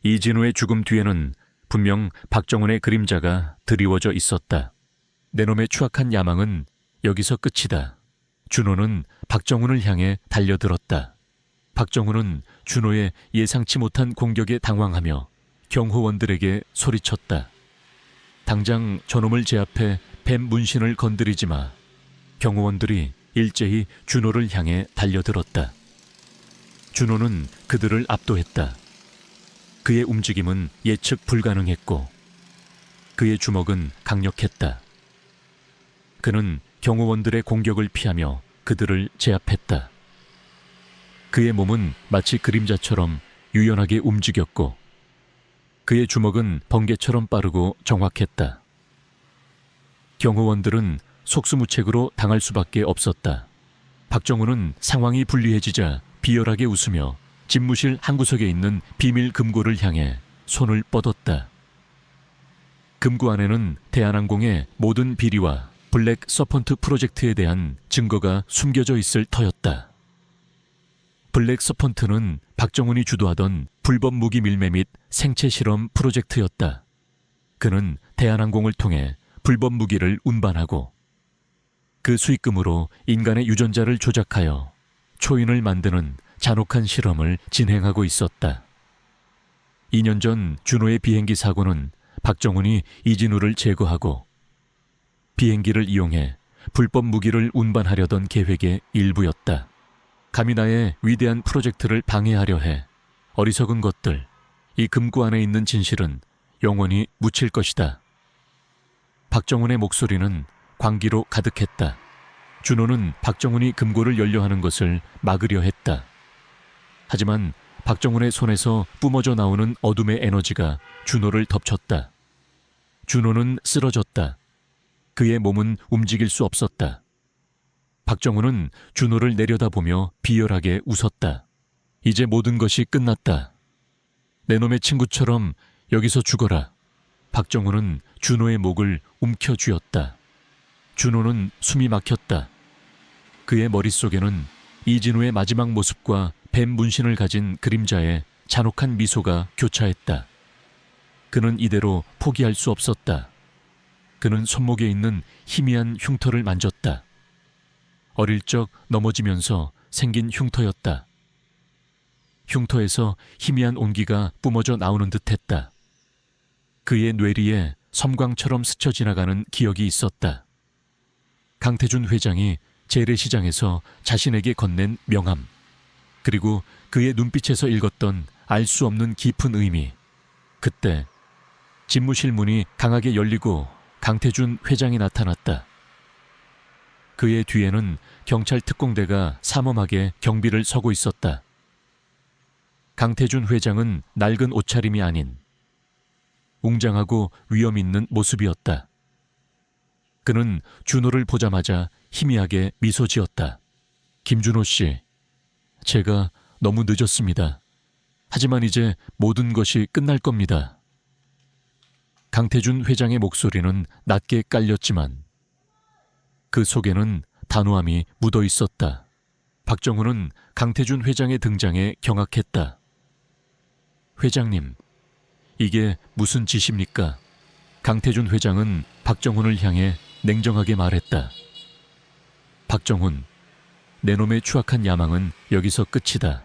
이진우의 죽음 뒤에는 분명 박정훈의 그림자가 드리워져 있었다. 내 놈의 추악한 야망은 여기서 끝이다. 준호는 박정훈을 향해 달려들었다. 박정훈은 준호의 예상치 못한 공격에 당황하며 경호원들에게 소리쳤다. 당장 저놈을 제압해 뱀 문신을 건드리지 마. 경호원들이 일제히 준호를 향해 달려들었다. 준호는 그들을 압도했다. 그의 움직임은 예측 불가능했고 그의 주먹은 강력했다. 그는 경호원들의 공격을 피하며 그들을 제압했다. 그의 몸은 마치 그림자처럼 유연하게 움직였고 그의 주먹은 번개처럼 빠르고 정확했다. 경호원들은 속수무책으로 당할 수밖에 없었다. 박정훈은 상황이 불리해지자 비열하게 웃으며 집무실 한 구석에 있는 비밀 금고를 향해 손을 뻗었다. 금고 안에는 대한항공의 모든 비리와 블랙 서펀트 프로젝트에 대한 증거가 숨겨져 있을 터였다. 블랙 서펀트는 박정훈이 주도하던 불법 무기 밀매 및 생체 실험 프로젝트였다. 그는 대한항공을 통해 불법 무기를 운반하고 그 수익금으로 인간의 유전자를 조작하여 초인을 만드는 잔혹한 실험을 진행하고 있었다. 2년 전 준호의 비행기 사고는 박정훈이 이진우를 제거하고 비행기를 이용해 불법 무기를 운반하려던 계획의 일부였다. 감히 나의 위대한 프로젝트를 방해하려 해. 어리석은 것들. 이 금고 안에 있는 진실은 영원히 묻힐 것이다. 박정훈의 목소리는 광기로 가득했다. 준호는 박정훈이 금고를 열려 하는 것을 막으려 했다. 하지만 박정훈의 손에서 뿜어져 나오는 어둠의 에너지가 준호를 덮쳤다. 준호는 쓰러졌다. 그의 몸은 움직일 수 없었다. 박정훈은 준호를 내려다보며 비열하게 웃었다. 이제 모든 것이 끝났다. 내 놈의 친구처럼 여기서 죽어라. 박정훈은 준호의 목을 움켜쥐었다. 준호는 숨이 막혔다. 그의 머릿속에는 이진우의 마지막 모습과 뱀 문신을 가진 그림자의 잔혹한 미소가 교차했다. 그는 이대로 포기할 수 없었다. 그는 손목에 있는 희미한 흉터를 만졌다. 어릴 적 넘어지면서 생긴 흉터였다. 흉터에서 희미한 온기가 뿜어져 나오는 듯했다. 그의 뇌리에 섬광처럼 스쳐 지나가는 기억이 있었다. 강태준 회장이 재래시장에서 자신에게 건넨 명함, 그리고 그의 눈빛에서 읽었던 알 수 없는 깊은 의미. 그때 집무실 문이 강하게 열리고 강태준 회장이 나타났다. 그의 뒤에는 경찰 특공대가 삼엄하게 경비를 서고 있었다. 강태준 회장은 낡은 옷차림이 아닌 웅장하고 위험 있는 모습이었다. 그는 준호를 보자마자 희미하게 미소 지었다. 김준호 씨, 제가 너무 늦었습니다. 하지만 이제 모든 것이 끝날 겁니다. 강태준 회장의 목소리는 낮게 깔렸지만 그 속에는 단호함이 묻어 있었다. 박정훈은 강태준 회장의 등장에 경악했다. 회장님, 이게 무슨 짓입니까? 강태준 회장은 박정훈을 향해 냉정하게 말했다. 박정훈, 내 놈의 추악한 야망은 여기서 끝이다.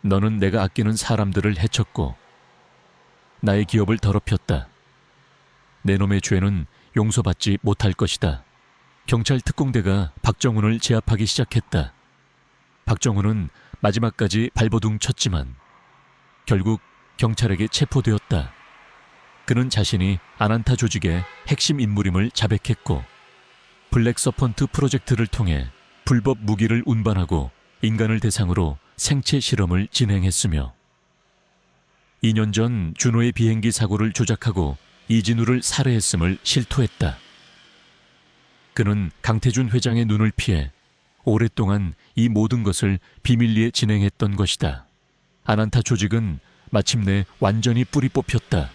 너는 내가 아끼는 사람들을 해쳤고 나의 기업을 더럽혔다. 내 놈의 죄는 용서받지 못할 것이다. 경찰 특공대가 박정훈을 제압하기 시작했다. 박정훈은 마지막까지 발버둥 쳤지만 결국 경찰에게 체포되었다. 그는 자신이 아난타 조직의 핵심 인물임을 자백했고 블랙 서펀트 프로젝트를 통해 불법 무기를 운반하고 인간을 대상으로 생체 실험을 진행했으며 2년 전 준호의 비행기 사고를 조작하고 이진우를 살해했음을 실토했다. 그는 강태준 회장의 눈을 피해 오랫동안 이 모든 것을 비밀리에 진행했던 것이다. 아난타 조직은 마침내 완전히 뿌리 뽑혔다.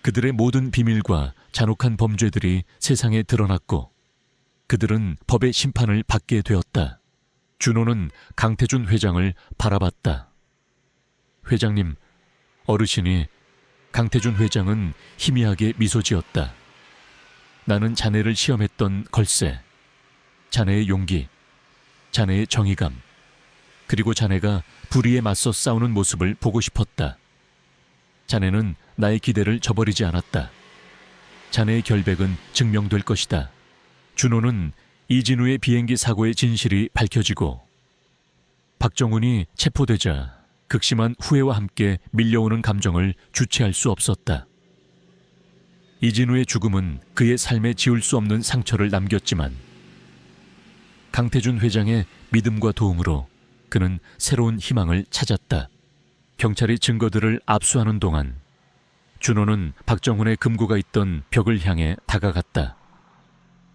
그들의 모든 비밀과 잔혹한 범죄들이 세상에 드러났고 그들은 법의 심판을 받게 되었다. 준호는 강태준 회장을 바라봤다. 회장님, 어르신이 강태준 회장은 희미하게 미소 지었다. 나는 자네를 시험했던 걸세. 자네의 용기, 자네의 정의감, 그리고 자네가 불의에 맞서 싸우는 모습을 보고 싶었다. 자네는 나의 기대를 저버리지 않았다. 자네의 결백은 증명될 것이다. 준호는 이진우의 비행기 사고의 진실이 밝혀지고 박정훈이 체포되자 극심한 후회와 함께 밀려오는 감정을 주체할 수 없었다. 이진우의 죽음은 그의 삶에 지울 수 없는 상처를 남겼지만 강태준 회장의 믿음과 도움으로 그는 새로운 희망을 찾았다. 경찰이 증거들을 압수하는 동안 준호는 박정훈의 금고가 있던 벽을 향해 다가갔다.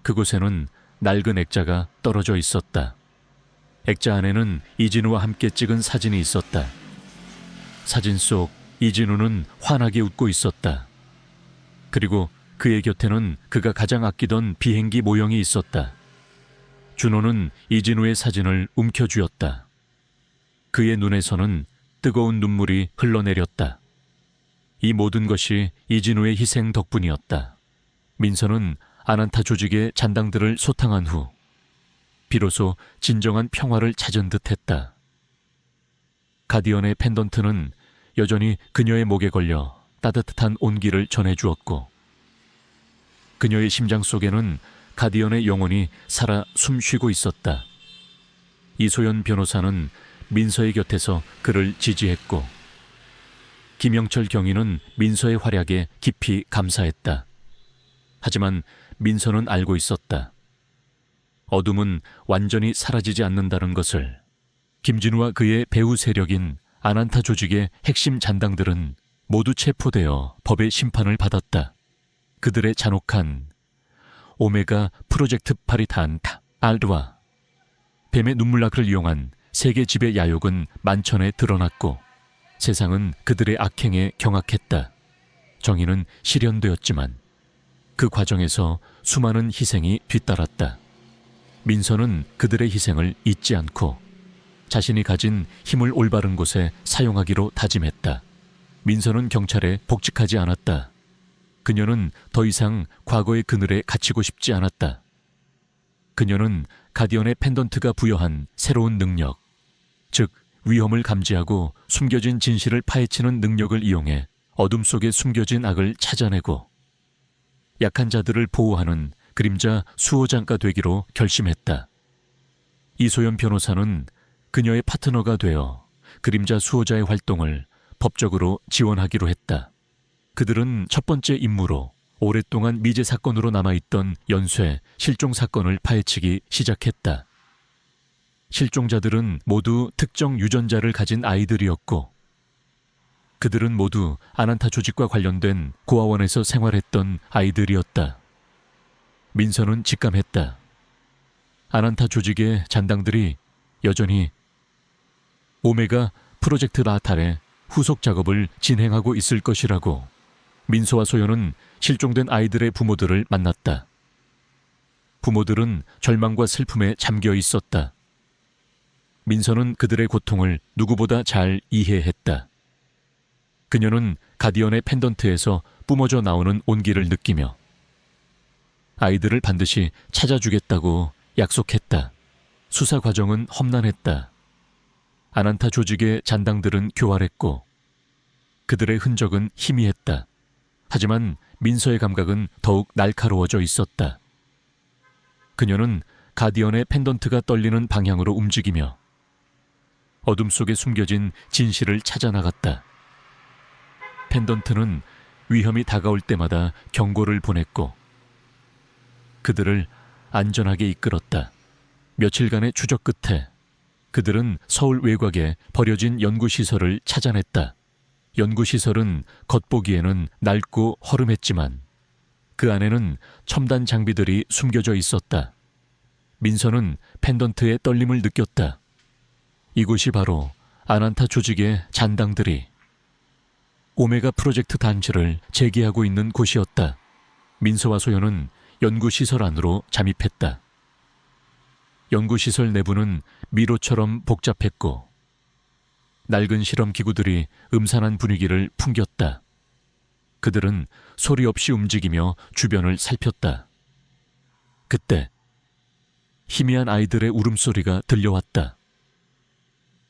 그곳에는 낡은 액자가 떨어져 있었다. 액자 안에는 이진우와 함께 찍은 사진이 있었다. 사진 속 이진우는 환하게 웃고 있었다. 그리고 그의 곁에는 그가 가장 아끼던 비행기 모형이 있었다. 준호는 이진우의 사진을 움켜쥐었다. 그의 눈에서는 뜨거운 눈물이 흘러내렸다. 이 모든 것이 이진우의 희생 덕분이었다. 민서는 아난타 조직의 잔당들을 소탕한 후 비로소 진정한 평화를 찾은 듯했다. 가디언의 펜던트는 여전히 그녀의 목에 걸려 따뜻한 온기를 전해주었고 그녀의 심장 속에는 가디언의 영혼이 살아 숨쉬고 있었다. 이소연 변호사는 민서의 곁에서 그를 지지했고 김영철 경위는 민서의 활약에 깊이 감사했다. 하지만 민서는 알고 있었다. 어둠은 완전히 사라지지 않는다는 것을. 김진우와 그의 배후 세력인 아난타 조직의 핵심 잔당들은 모두 체포되어 법의 심판을 받았다. 그들의 잔혹한 오메가 프로젝트 파리탄타 알드와 뱀의 눈물나크를 이용한 세계 지배 야욕은 만천에 드러났고 세상은 그들의 악행에 경악했다. 정의는 실현되었지만 그 과정에서 수많은 희생이 뒤따랐다. 민서는 그들의 희생을 잊지 않고 자신이 가진 힘을 올바른 곳에 사용하기로 다짐했다. 민서는 경찰에 복직하지 않았다. 그녀는 더 이상 과거의 그늘에 갇히고 싶지 않았다. 그녀는 가디언의 펜던트가 부여한 새로운 능력, 즉 위험을 감지하고 숨겨진 진실을 파헤치는 능력을 이용해 어둠 속에 숨겨진 악을 찾아내고 약한 자들을 보호하는 그림자 수호장가 되기로 결심했다. 이소연 변호사는 그녀의 파트너가 되어 그림자 수호자의 활동을 법적으로 지원하기로 했다. 그들은 첫 번째 임무로 오랫동안 미제 사건으로 남아있던 연쇄 실종 사건을 파헤치기 시작했다. 실종자들은 모두 특정 유전자를 가진 아이들이었고 그들은 모두 아난타 조직과 관련된 고아원에서 생활했던 아이들이었다. 민서는 직감했다. 아난타 조직의 잔당들이 여전히 오메가 프로젝트 라탈의 후속 작업을 진행하고 있을 것이라고. 민서와 소연은 실종된 아이들의 부모들을 만났다. 부모들은 절망과 슬픔에 잠겨 있었다. 민서는 그들의 고통을 누구보다 잘 이해했다. 그녀는 가디언의 펜던트에서 뿜어져 나오는 온기를 느끼며 아이들을 반드시 찾아주겠다고 약속했다. 수사 과정은 험난했다. 아난타 조직의 잔당들은 교활했고 그들의 흔적은 희미했다. 하지만 민서의 감각은 더욱 날카로워져 있었다. 그녀는 가디언의 펜던트가 떨리는 방향으로 움직이며 어둠 속에 숨겨진 진실을 찾아 나갔다. 펜던트는 위험이 다가올 때마다 경고를 보냈고 그들을 안전하게 이끌었다. 며칠간의 추적 끝에 그들은 서울 외곽에 버려진 연구시설을 찾아냈다. 연구시설은 겉보기에는 낡고 허름했지만 그 안에는 첨단 장비들이 숨겨져 있었다. 민서는 펜던트의 떨림을 느꼈다. 이곳이 바로 아난타 조직의 잔당들이 오메가 프로젝트 단지를 재개하고 있는 곳이었다. 민서와 소연은 연구시설 안으로 잠입했다. 연구시설 내부는 미로처럼 복잡했고 낡은 실험기구들이 음산한 분위기를 풍겼다. 그들은 소리 없이 움직이며 주변을 살폈다. 그때 희미한 아이들의 울음소리가 들려왔다.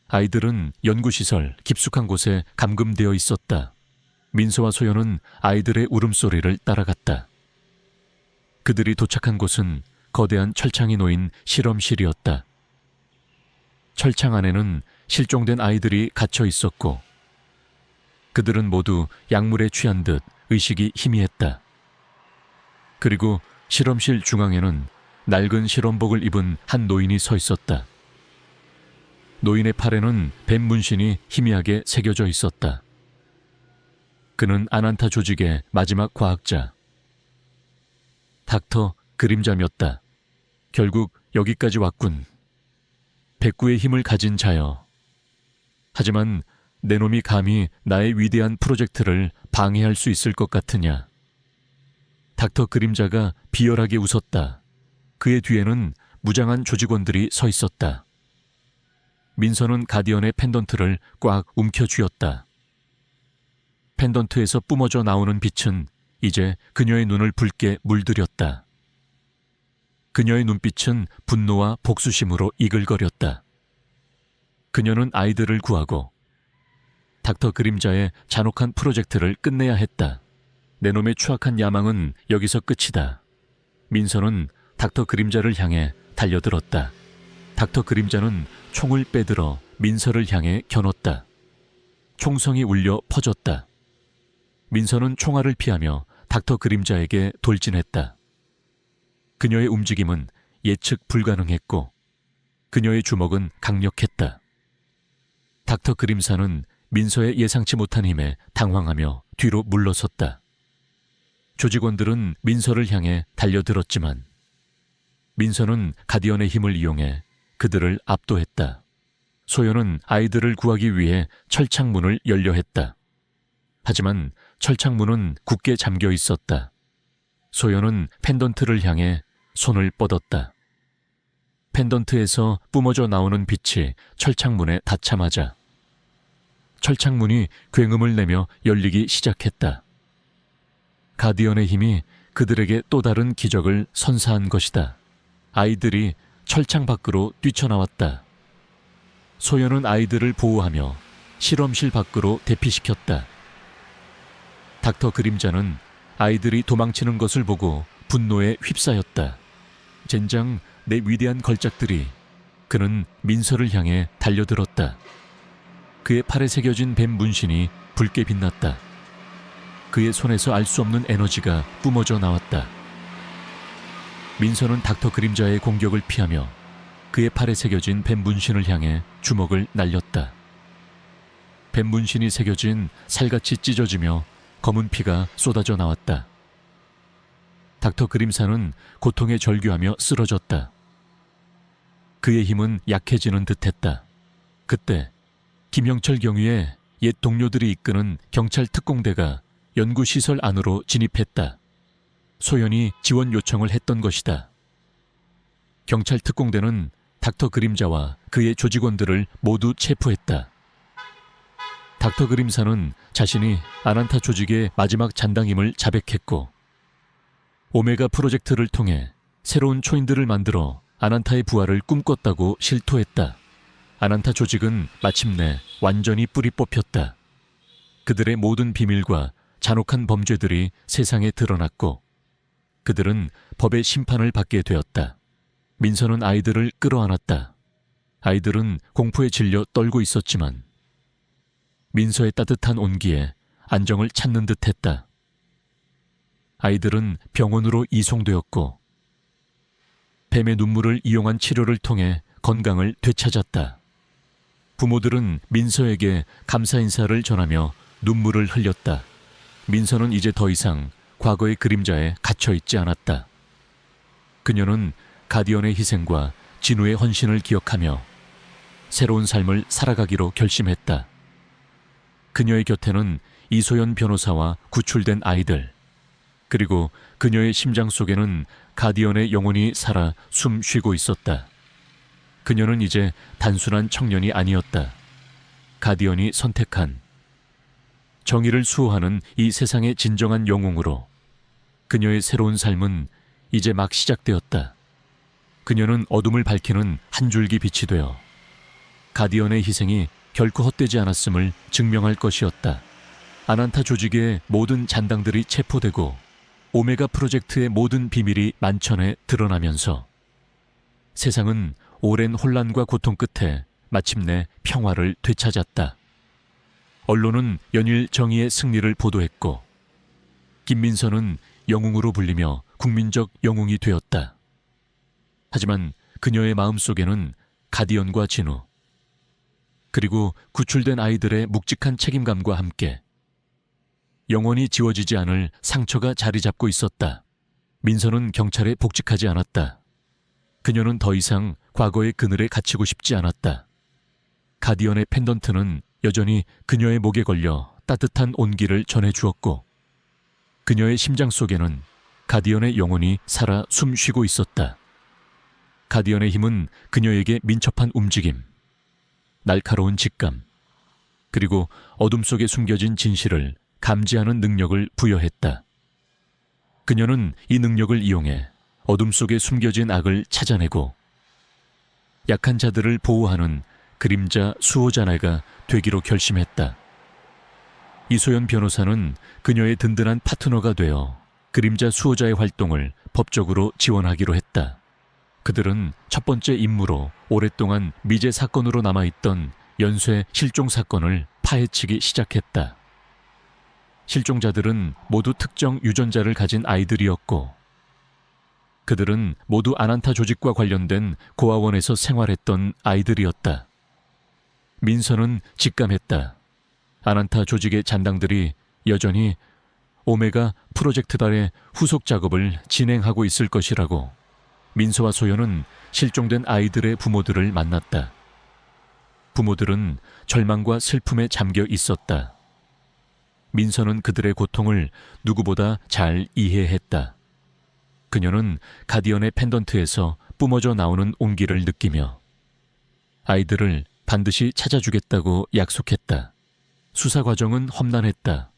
아이들은 연구시설 깊숙한 곳에 감금되어 있었다. 민서와 소연은 아이들의 울음소리를 따라갔다. 그들이 도착한 곳은 거대한 철창이 놓인 실험실이었다. 철창 안에는 실종된 아이들이 갇혀 있었고 그들은 모두 약물에 취한 듯 의식이 희미했다. 그리고 실험실 중앙에는 낡은 실험복을 입은 한 노인이 서 있었다. 노인의 팔에는 뱀 문신이 희미하게 새겨져 있었다. 그는 아난타 조직의 마지막 과학자, 닥터 그림자였다. 결국 여기까지 왔군. 백구의 힘을 가진 자여. 하지만 내 놈이 감히 나의 위대한 프로젝트를 방해할 수 있을 것 같으냐. 닥터 그림자가 비열하게 웃었다. 그의 뒤에는 무장한 조직원들이 서 있었다. 민서는 가디언의 펜던트를 꽉 움켜쥐었다. 펜던트에서 뿜어져 나오는 빛은 이제 그녀의 눈을 붉게 물들였다. 그녀의 눈빛은 분노와 복수심으로 이글거렸다. 그녀는 아이들을 구하고 닥터 그림자의 잔혹한 프로젝트를 끝내야 했다. 내 놈의 추악한 야망은 여기서 끝이다. 민서는 닥터 그림자를 향해 달려들었다. 닥터 그림자는 총을 빼들어 민서를 향해 겨눴다. 총성이 울려 퍼졌다. 민서는 총알을 피하며 닥터 그림자에게 돌진했다. 그녀의 움직임은 예측 불가능했고 그녀의 주먹은 강력했다. 닥터 그림사는 민서의 예상치 못한 힘에 당황하며 뒤로 물러섰다. 조직원들은 민서를 향해 달려들었지만 민서는 가디언의 힘을 이용해 그들을 압도했다. 소연은 아이들을 구하기 위해 철창문을 열려 했다. 하지만 철창문은 굳게 잠겨 있었다. 소연은 펜던트를 향해 손을 뻗었다. 펜던트에서 뿜어져 나오는 빛이 철창문에 닿자마자 철창문이 굉음을 내며 열리기 시작했다. 가디언의 힘이 그들에게 또 다른 기적을 선사한 것이다. 아이들이 철창 밖으로 뛰쳐나왔다. 소연은 아이들을 보호하며 실험실 밖으로 대피시켰다. 닥터 그림자는 아이들이 도망치는 것을 보고 분노에 휩싸였다. 젠장 내 위대한 걸작들이. 그는 민서를 향해 달려들었다. 그의 팔에 새겨진 뱀 문신이 붉게 빛났다. 그의 손에서 알 수 없는 에너지가 뿜어져 나왔다. 민서는 닥터 그림자의 공격을 피하며 그의 팔에 새겨진 뱀 문신을 향해 주먹을 날렸다. 뱀 문신이 새겨진 살같이 찢어지며 검은 피가 쏟아져 나왔다. 닥터 그림사는 고통에 절규하며 쓰러졌다. 그의 힘은 약해지는 듯했다. 그때 김영철 경위의 옛 동료들이 이끄는 경찰 특공대가 연구시설 안으로 진입했다. 소연이 지원 요청을 했던 것이다. 경찰 특공대는 닥터 그림자와 그의 조직원들을 모두 체포했다. 닥터 그림사는 자신이 아난타 조직의 마지막 잔당임을 자백했고 오메가 프로젝트를 통해 새로운 초인들을 만들어 아난타의 부활을 꿈꿨다고 실토했다. 아난타 조직은 마침내 완전히 뿌리 뽑혔다. 그들의 모든 비밀과 잔혹한 범죄들이 세상에 드러났고 그들은 법의 심판을 받게 되었다. 민서는 아이들을 끌어안았다. 아이들은 공포에 질려 떨고 있었지만 민서의 따뜻한 온기에 안정을 찾는 듯했다. 아이들은 병원으로 이송되었고 뱀의 눈물을 이용한 치료를 통해 건강을 되찾았다. 부모들은 민서에게 감사 인사를 전하며 눈물을 흘렸다. 민서는 이제 더 이상 과거의 그림자에 갇혀있지 않았다. 그녀는 가디언의 희생과 진우의 헌신을 기억하며 새로운 삶을 살아가기로 결심했다. 그녀의 곁에는 이소연 변호사와 구출된 아이들, 그리고 그녀의 심장 속에는 가디언의 영혼이 살아 숨 쉬고 있었다. 그녀는 이제 단순한 청년이 아니었다. 가디언이 선택한, 정의를 수호하는 이 세상의 진정한 영웅으로 그녀의 새로운 삶은 이제 막 시작되었다. 그녀는 어둠을 밝히는 한 줄기 빛이 되어 가디언의 희생이 결코 헛되지 않았음을 증명할 것이었다. 아난타 조직의 모든 잔당들이 체포되고 오메가 프로젝트의 모든 비밀이 만천에 드러나면서 세상은 오랜 혼란과 고통 끝에 마침내 평화를 되찾았다. 언론은 연일 정의의 승리를 보도했고 김민선은 영웅으로 불리며 국민적 영웅이 되었다. 하지만 그녀의 마음속에는 가디언과 진우, 그리고 구출된 아이들의 묵직한 책임감과 함께 영원히 지워지지 않을 상처가 자리 잡고 있었다. 민선은 경찰에 복직하지 않았다. 그녀는 더 이상 과거의 그늘에 갇히고 싶지 않았다. 가디언의 펜던트는 여전히 그녀의 목에 걸려 따뜻한 온기를 전해주었고 그녀의 심장 속에는 가디언의 영혼이 살아 숨쉬고 있었다. 가디언의 힘은 그녀에게 민첩한 움직임, 날카로운 직감, 그리고 어둠 속에 숨겨진 진실을 감지하는 능력을 부여했다. 그녀는 이 능력을 이용해 어둠 속에 숨겨진 악을 찾아내고 약한 자들을 보호하는 그림자 수호자나가 되기로 결심했다. 이소연 변호사는 그녀의 든든한 파트너가 되어 그림자 수호자의 활동을 법적으로 지원하기로 했다. 그들은 첫 번째 임무로 오랫동안 미제 사건으로 남아있던 연쇄 실종 사건을 파헤치기 시작했다. 실종자들은 모두 특정 유전자를 가진 아이들이었고 그들은 모두 아난타 조직과 관련된 고아원에서 생활했던 아이들이었다. 민선은 직감했다. 아난타 조직의 잔당들이 여전히 오메가 프로젝트단의 후속 작업을 진행하고 있을 것이라고. 민서와 소연은 실종된 아이들의 부모들을 만났다. 부모들은 절망과 슬픔에 잠겨 있었다. 민서는 그들의 고통을 누구보다 잘 이해했다. 그녀는 가디언의 펜던트에서 뿜어져 나오는 온기를 느끼며 아이들을 반드시 찾아주겠다고 약속했다. 수사 과정은 험난했다.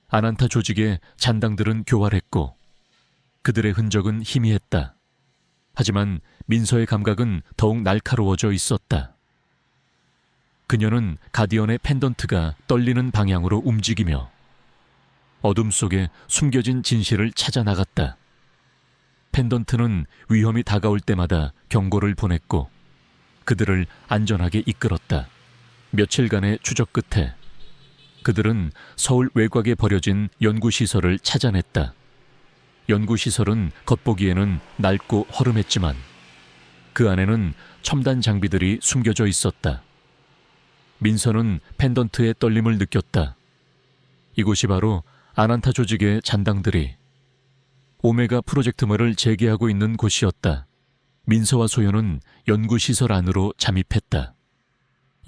아난타 조직의 잔당들은 교활했고 그들의 흔적은 희미했다. 하지만 민서의 감각은 더욱 날카로워져 있었다. 그녀는 가디언의 펜던트가 떨리는 방향으로 움직이며 어둠 속에 숨겨진 진실을 찾아 나갔다. 펜던트는 위험이 다가올 때마다 경고를 보냈고 그들을 안전하게 이끌었다. 며칠간의 추적 끝에 그들은 서울 외곽에 버려진 연구시설을 찾아냈다. 연구시설은 겉보기에는 낡고 허름했지만 그 안에는 첨단 장비들이 숨겨져 있었다. 민서는 펜던트의 떨림을 느꼈다. 이곳이 바로 아난타 조직의 잔당들이 오메가 프로젝트물을 재개하고 있는 곳이었다. 민서와 소연은 연구시설 안으로 잠입했다.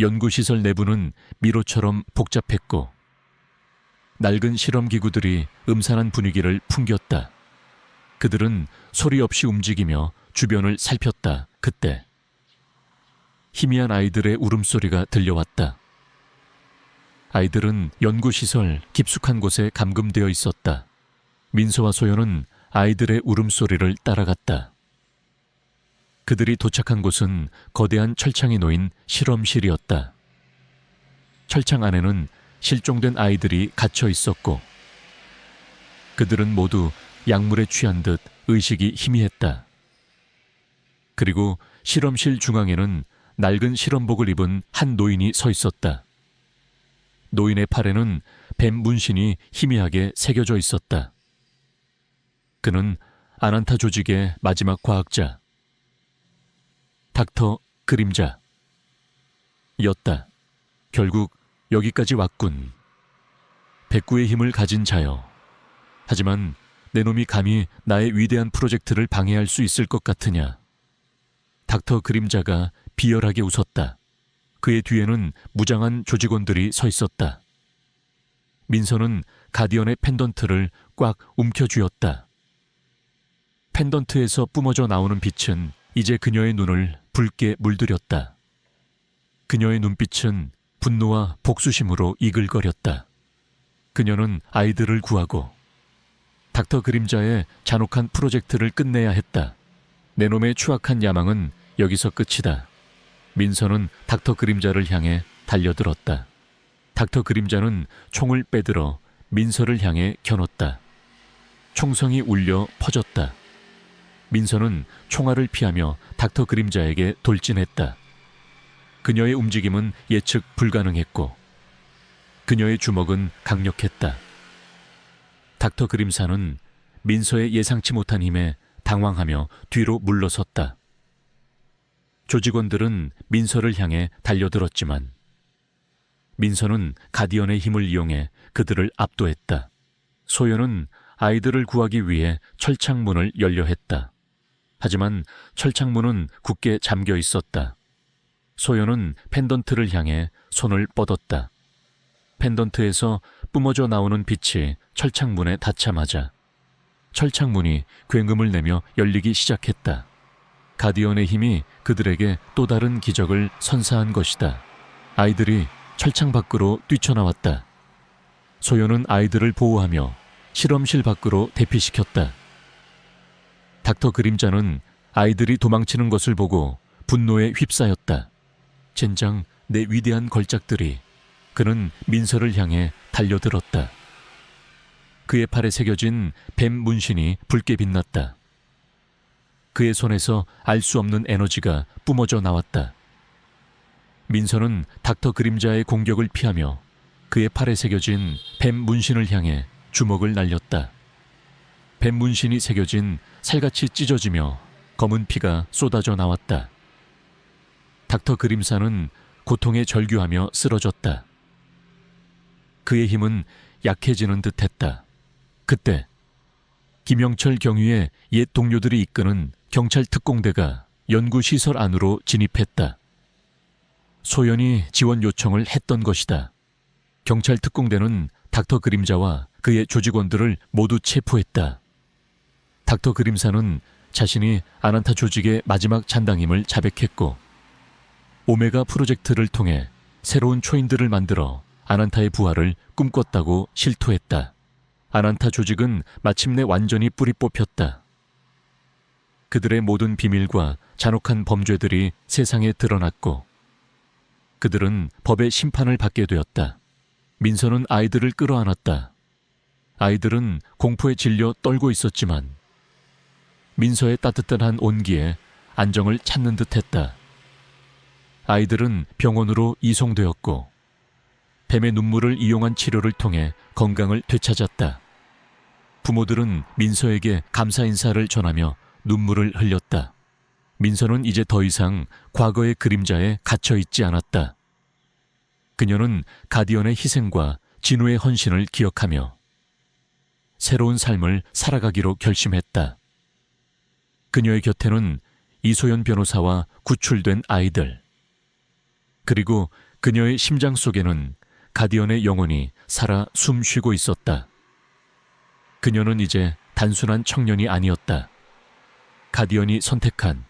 연구시설 내부는 미로처럼 복잡했고 낡은 실험기구들이 음산한 분위기를 풍겼다. 그들은 소리 없이 움직이며 주변을 살폈다. 그때 희미한 아이들의 울음소리가 들려왔다. 아이들은 연구시설 깊숙한 곳에 감금되어 있었다. 민서와 소연은 아이들의 울음소리를 따라갔다. 그들이 도착한 곳은 거대한 철창이 놓인 실험실이었다. 철창 안에는 실종된 아이들이 갇혀 있었고 그들은 모두 약물에 취한 듯 의식이 희미했다. 그리고 실험실 중앙에는 낡은 실험복을 입은 한 노인이 서 있었다. 노인의 팔에는 뱀 문신이 희미하게 새겨져 있었다. 그는 아난타 조직의 마지막 과학자 닥터 그림자 였다. 결국 여기까지 왔군. 백구의 힘을 가진 자여. 하지만 내 놈이 감히 나의 위대한 프로젝트를 방해할 수 있을 것 같으냐. 닥터 그림자가 비열하게 웃었다. 그의 뒤에는 무장한 조직원들이 서 있었다. 민서는 가디언의 펜던트를 꽉 움켜쥐었다. 펜던트에서 뿜어져 나오는 빛은 이제 그녀의 눈을 붉게 물들였다. 그녀의 눈빛은 분노와 복수심으로 이글거렸다. 그녀는 아이들을 구하고 닥터 그림자의 잔혹한 프로젝트를 끝내야 했다. 내 놈의 추악한 야망은 여기서 끝이다. 민서는 닥터 그림자를 향해 달려들었다. 닥터 그림자는 총을 빼들어 민서를 향해 겨눴다. 총성이 울려 퍼졌다. 민서는 총알을 피하며 닥터 그림자에게 돌진했다. 그녀의 움직임은 예측 불가능했고 그녀의 주먹은 강력했다. 닥터 그림사는 민서의 예상치 못한 힘에 당황하며 뒤로 물러섰다. 조직원들은 민서를 향해 달려들었지만 민서는 가디언의 힘을 이용해 그들을 압도했다. 소연은 아이들을 구하기 위해 철창문을 열려 했다. 하지만 철창문은 굳게 잠겨 있었다. 소연은 펜던트를 향해 손을 뻗었다. 펜던트에서 뿜어져 나오는 빛이 철창문에 닿자마자 철창문이 굉음을 내며 열리기 시작했다. 가디언의 힘이 그들에게 또 다른 기적을 선사한 것이다. 아이들이 철창 밖으로 뛰쳐나왔다. 소연은 아이들을 보호하며 실험실 밖으로 대피시켰다. 닥터 그림자는 아이들이 도망치는 것을 보고 분노에 휩싸였다. 젠장 내 위대한 걸작들이. 그는 민서를 향해 달려들었다. 그의 팔에 새겨진 뱀 문신이 붉게 빛났다. 그의 손에서 알 수 없는 에너지가 뿜어져 나왔다. 민서는 닥터 그림자의 공격을 피하며 그의 팔에 새겨진 뱀 문신을 향해 주먹을 날렸다. 뱀 문신이 새겨진 살같이 찢어지며 검은 피가 쏟아져 나왔다. 닥터 그림사는 고통에 절규하며 쓰러졌다. 그의 힘은 약해지는 듯했다. 그때 김영철 경위의 옛 동료들이 이끄는 경찰 특공대가 연구시설 안으로 진입했다. 소연이 지원 요청을 했던 것이다. 경찰 특공대는 닥터 그림자와 그의 조직원들을 모두 체포했다. 닥터 그림사는 자신이 아난타 조직의 마지막 잔당임을 자백했고 오메가 프로젝트를 통해 새로운 초인들을 만들어 아난타의 부활을 꿈꿨다고 실토했다. 아난타 조직은 마침내 완전히 뿌리 뽑혔다. 그들의 모든 비밀과 잔혹한 범죄들이 세상에 드러났고 그들은 법의 심판을 받게 되었다. 민서는 아이들을 끌어안았다. 아이들은 공포에 질려 떨고 있었지만 민서의 따뜻한 온기에 안정을 찾는 듯했다. 아이들은 병원으로 이송되었고 뱀의 눈물을 이용한 치료를 통해 건강을 되찾았다. 부모들은 민서에게 감사 인사를 전하며 눈물을 흘렸다. 민서는 이제 더 이상 과거의 그림자에 갇혀 있지 않았다. 그녀는 가디언의 희생과 진우의 헌신을 기억하며 새로운 삶을 살아가기로 결심했다. 그녀의 곁에는 이소연 변호사와 구출된 아이들, 그리고 그녀의 심장 속에는 가디언의 영혼이 살아 숨쉬고 있었다. 그녀는 이제 단순한 청년이 아니었다. 가디언이 선택한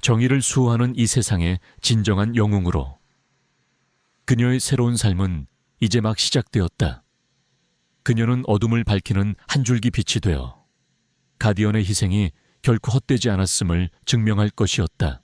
정의를 수호하는 이 세상의 진정한 영웅으로. 그녀의 새로운 삶은 이제 막 시작되었다. 그녀는 어둠을 밝히는 한 줄기 빛이 되어 가디언의 희생이 결코 헛되지 않았음을 증명할 것이었다.